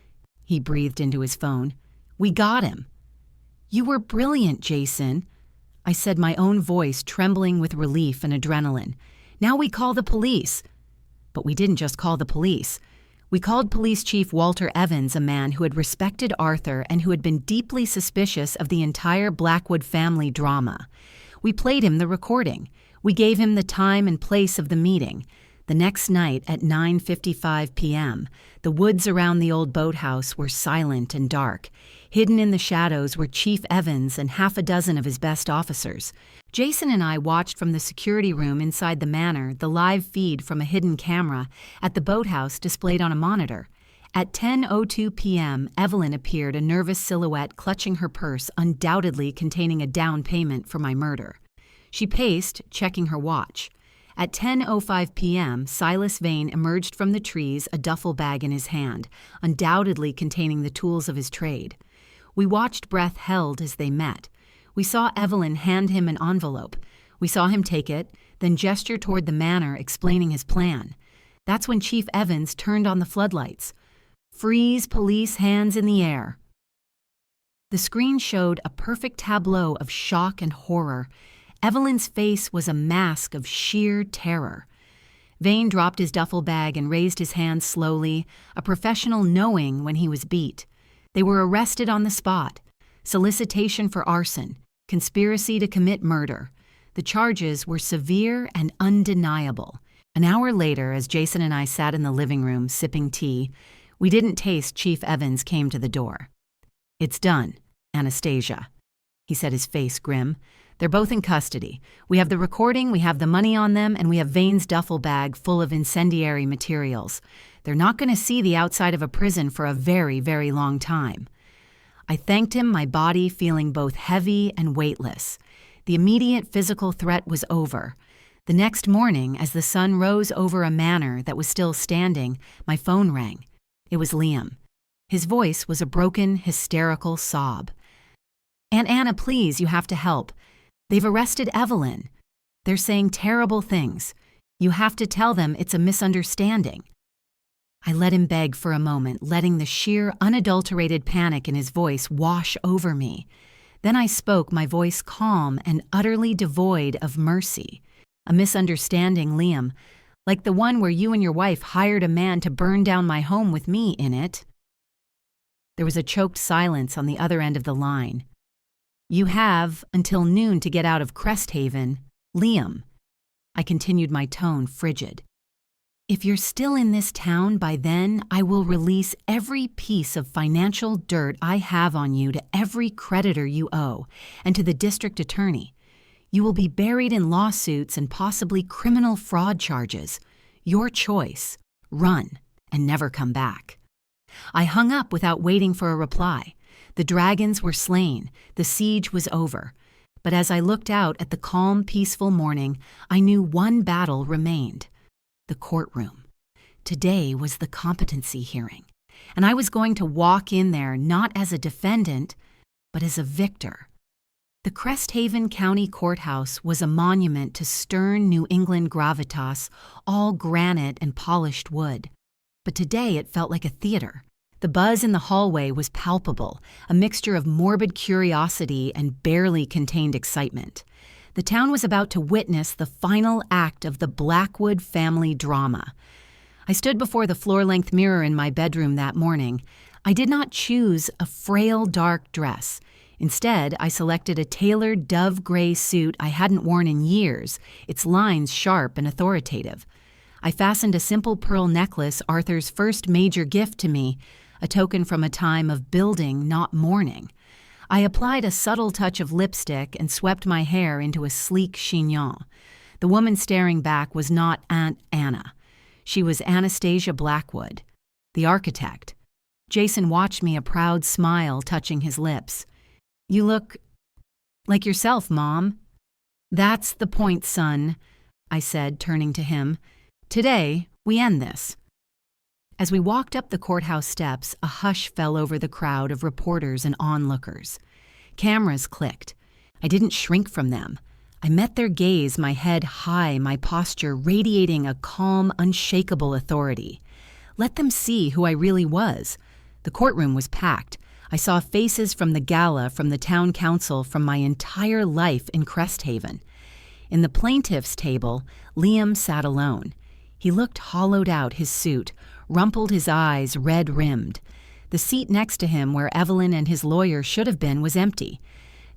he breathed into his phone. "We got him." "You were brilliant, Jason," I said, my own voice trembling with relief and adrenaline. "Now we call the police." But we didn't just call the police. We called Police Chief Walter Evans, a man who had respected Arthur and who had been deeply suspicious of the entire Blackwood family drama. We played him the recording. We gave him the time and place of the meeting. The next night at 9:55 p.m., the woods around the old boathouse were silent and dark. Hidden in the shadows were Chief Evans and half a dozen of his best officers. Jason and I watched from the security room inside the Manor the live feed from a hidden camera at the boathouse displayed on a monitor. At 10:02 p.m., Evelyn appeared, a nervous silhouette clutching her purse, undoubtedly containing a down payment for my murder. She paced, checking her watch. At 10:05 p.m., Silas Vane emerged from the trees, a duffel bag in his hand, undoubtedly containing the tools of his trade. We watched, breath held, as they met. We saw Evelyn hand him an envelope. We saw him take it, then gesture toward the Manor, explaining his plan. That's when Chief Evans turned on the floodlights. "Freeze, police, hands in the air." The screen showed a perfect tableau of shock and horror. Evelyn's face was a mask of sheer terror. Vane dropped his duffel bag and raised his hands slowly, a professional knowing when he was beat. They were arrested on the spot. Solicitation for arson, conspiracy to commit murder. The charges were severe and undeniable. An hour later, as Jason and I sat in the living room sipping tea, we didn't taste Chief Evans came to the door. "It's done, Anastasia," he said, his face grim. "They're both in custody. We have the recording, we have the money on them, and we have Vane's duffel bag full of incendiary materials. They're not going to see the outside of a prison for a very, very long time." I thanked him, my body feeling both heavy and weightless. The immediate physical threat was over. The next morning, as the sun rose over a manor that was still standing, my phone rang. It was Liam. His voice was a broken, hysterical sob. "Aunt Anna, please, you have to help. They've arrested Evelyn. They're saying terrible things. You have to tell them it's a misunderstanding." I let him beg for a moment, letting the sheer, unadulterated panic in his voice wash over me. Then I spoke, my voice calm and utterly devoid of mercy. "A misunderstanding, Liam, like the one where you and your wife hired a man to burn down my home with me in it." There was a choked silence on the other end of the line. "You have until noon to get out of Cresthaven, Liam." I continued, my tone frigid. "If you're still in this town by then, I will release every piece of financial dirt I have on you to every creditor you owe, and to the district attorney. You will be buried in lawsuits and possibly criminal fraud charges. Your choice. Run and never come back." I hung up without waiting for a reply. The dragons were slain. The siege was over. But as I looked out at the calm, peaceful morning, I knew one battle remained. The courtroom. Today was the competency hearing, and I was going to walk in there not as a defendant, but as a victor. The Cresthaven County Courthouse was a monument to stern New England gravitas, all granite and polished wood. But today it felt like a theater. The buzz in the hallway was palpable, a mixture of morbid curiosity and barely contained excitement. The town was about to witness the final act of the Blackwood family drama. I stood before the floor-length mirror in my bedroom that morning. I did not choose a frail dark dress. Instead, I selected a tailored dove gray suit I hadn't worn in years, its lines sharp and authoritative. I fastened a simple pearl necklace, Arthur's first major gift to me, a token from a time of building, not mourning. I applied a subtle touch of lipstick and swept my hair into a sleek chignon. The woman staring back was not Aunt Anna. She was Anastasia Blackwood, the architect. Jason watched me, a proud smile touching his lips. "You look like yourself, Mom." "That's the point, son," I said, turning to him. "Today, we end this." As we walked up the courthouse steps, a hush fell over the crowd of reporters and onlookers. Cameras clicked. I didn't shrink from them. I met their gaze, my head high, my posture radiating a calm, unshakable authority. Let them see who I really was. The courtroom was packed. I saw faces from the gala, from the town council, from my entire life in Cresthaven. In the plaintiff's table, Liam sat alone. He looked hollowed out, his suit, rumpled, his eyes red-rimmed. The seat next to him, where Evelyn and his lawyer should have been, was empty.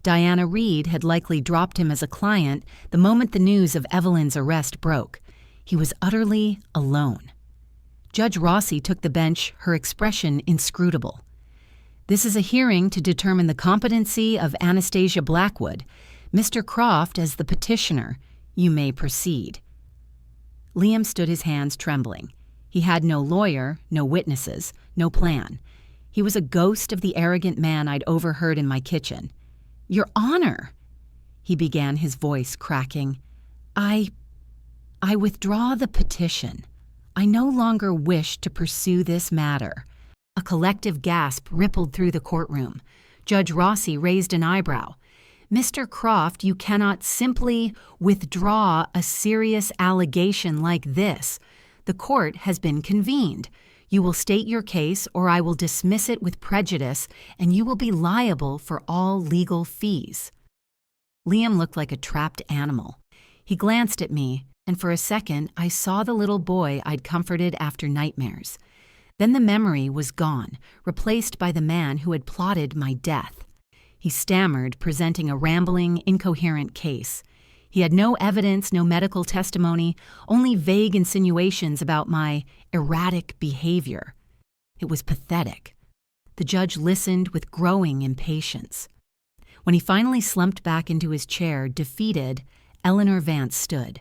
Diana Reed had likely dropped him as a client the moment the news of Evelyn's arrest broke. He was utterly alone. Judge Rossi took the bench, her expression inscrutable. "This is a hearing to determine the competency of Anastasia Blackwood. Mr. Croft, as the petitioner, you may proceed." Liam stood, his hands trembling. He had no lawyer, no witnesses, no plan. He was a ghost of the arrogant man I'd overheard in my kitchen. "Your Honor," he began, his voice cracking. I withdraw the petition. I no longer wish to pursue this matter." A collective gasp rippled through the courtroom. Judge Rossi raised an eyebrow. "Mr. Croft, you cannot simply withdraw a serious allegation like this. The court has been convened. You will state your case, or I will dismiss it with prejudice, and you will be liable for all legal fees." Liam looked like a trapped animal. He glanced at me, and for a second I saw the little boy I'd comforted after nightmares. Then the memory was gone, replaced by the man who had plotted my death. He stammered, presenting a rambling, incoherent case. He had no evidence, no medical testimony, only vague insinuations about my erratic behavior. It was pathetic. The judge listened with growing impatience. When he finally slumped back into his chair, defeated, Eleanor Vance stood.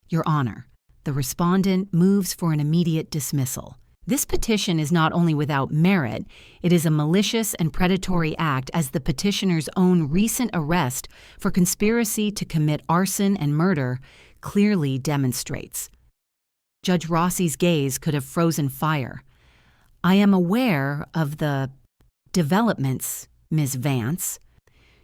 "Your Honor, the respondent moves for an immediate dismissal. This petition is not only without merit, it is a malicious and predatory act, as the petitioner's own recent arrest for conspiracy to commit arson and murder clearly demonstrates." Judge Rossi's gaze could have frozen fire. "I am aware of the developments, Ms. Vance."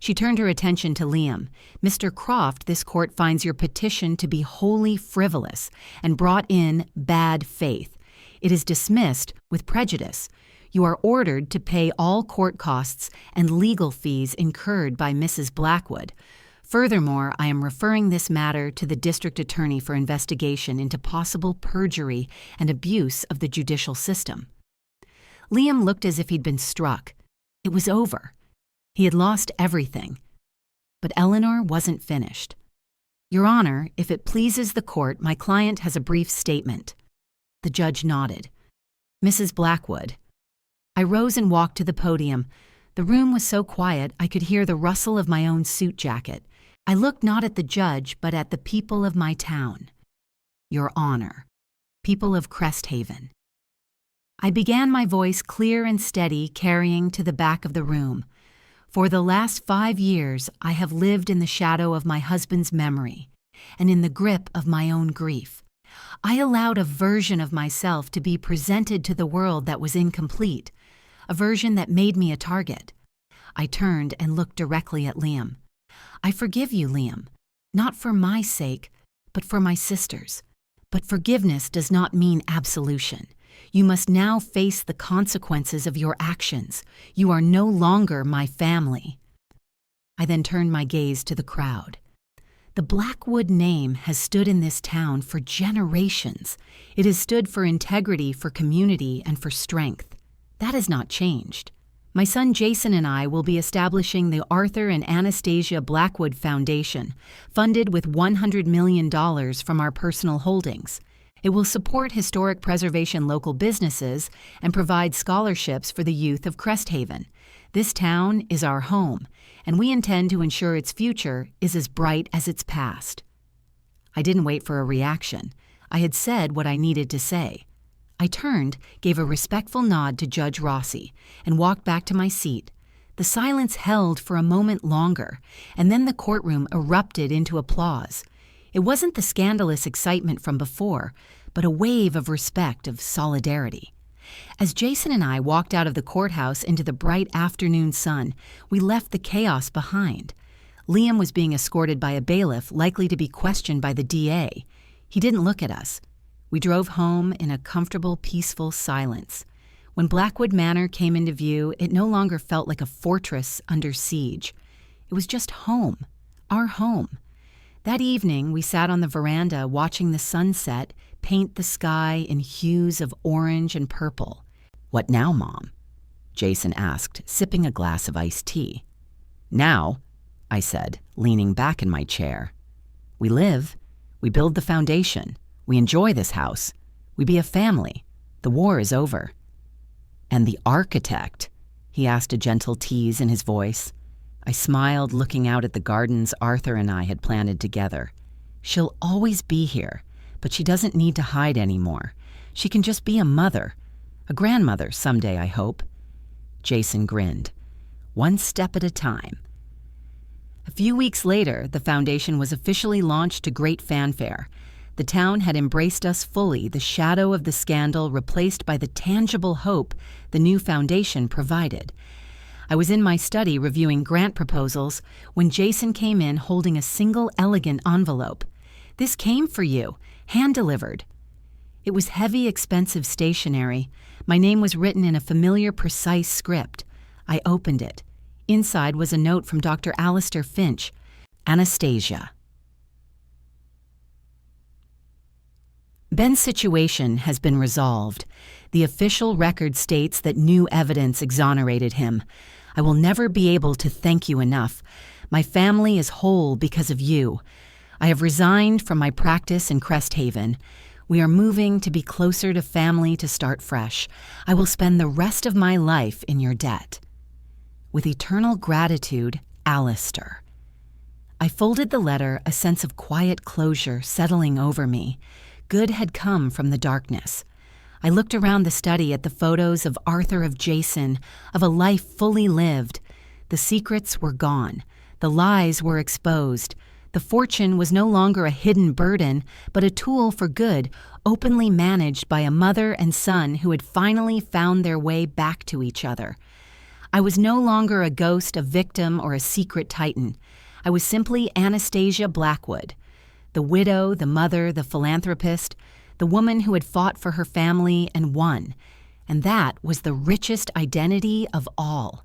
She turned her attention to Liam. "Mr. Croft, this court finds your petition to be wholly frivolous and brought in bad faith. It is dismissed with prejudice. You are ordered to pay all court costs and legal fees incurred by Mrs. Blackwood. Furthermore, I am referring this matter to the district attorney for investigation into possible perjury and abuse of the judicial system." Liam looked as if he'd been struck. It was over. He had lost everything. But Eleanor wasn't finished. "Your Honor, if it pleases the court, my client has a brief statement." The judge nodded. "Mrs. Blackwood." I rose and walked to the podium. The room was so quiet I could hear the rustle of my own suit jacket. I looked not at the judge, but at the people of my town. "Your Honor, people of Cresthaven." I began, my voice clear and steady, carrying to the back of the room. "For the last 5 years, I have lived in the shadow of my husband's memory and in the grip of my own grief. I allowed a version of myself to be presented to the world that was incomplete, a version that made me a target." I turned and looked directly at Liam. "I forgive you, Liam, not for my sake, but for my sister's. But forgiveness does not mean absolution. You must now face the consequences of your actions. You are no longer my family." I then turned my gaze to the crowd. The Blackwood name has stood in this town for generations. It has stood for integrity, for community, and for strength. That has not changed. My son Jason and I will be establishing the Arthur and Anastasia Blackwood Foundation, funded with $100 million from our personal holdings. It will support historic preservation local businesses and provide scholarships for the youth of Cresthaven. This town is our home, and we intend to ensure its future is as bright as its past. I didn't wait for a reaction. I had said what I needed to say. I turned, gave a respectful nod to Judge Rossi, and walked back to my seat. The silence held for a moment longer, and then the courtroom erupted into applause. It wasn't the scandalous excitement from before, but a wave of respect, of solidarity. As Jason and I walked out of the courthouse into the bright afternoon sun, we left the chaos behind. Liam was being escorted by a bailiff likely to be questioned by the DA. He didn't look at us. We drove home in a comfortable, peaceful silence. When Blackwood Manor came into view, it no longer felt like a fortress under siege. It was just home, our home. That evening, we sat on the veranda watching the sunset paint the sky in hues of orange and purple. "What now, Mom?" Jason asked, sipping a glass of iced tea. "Now," I said, leaning back in my chair. "We live. We build the foundation. We enjoy this house. We be a family. The war is over." "And the architect?" he asked, a gentle tease in his voice. I smiled, looking out at the gardens Arthur and I had planted together. "She'll always be here, but she doesn't need to hide anymore. She can just be a mother. A grandmother someday, I hope." Jason grinned. "One step at a time." A few weeks later, the foundation was officially launched to great fanfare. The town had embraced us fully, the shadow of the scandal replaced by the tangible hope the new foundation provided. I was in my study reviewing grant proposals when Jason came in holding a single elegant envelope. "This came for you, hand-delivered." It was heavy, expensive stationery. My name was written in a familiar, precise script. I opened it. Inside was a note from Dr. Alistair Finch. "Anastasia. Ben's situation has been resolved. The official record states that new evidence exonerated him. I will never be able to thank you enough. My family is whole because of you. I have resigned from my practice in Cresthaven. We are moving to be closer to family to start fresh. I will spend the rest of my life in your debt. With eternal gratitude, Alistair." I folded the letter, a sense of quiet closure settling over me. Good had come from the darkness. I looked around the study at the photos of Arthur, of Jason, of a life fully lived. The secrets were gone. The lies were exposed. The fortune was no longer a hidden burden, but a tool for good, openly managed by a mother and son who had finally found their way back to each other. I was no longer a ghost, a victim, or a secret titan. I was simply Anastasia Blackwood. The widow, the mother, the philanthropist, the woman who had fought for her family and won. And that was the richest identity of all.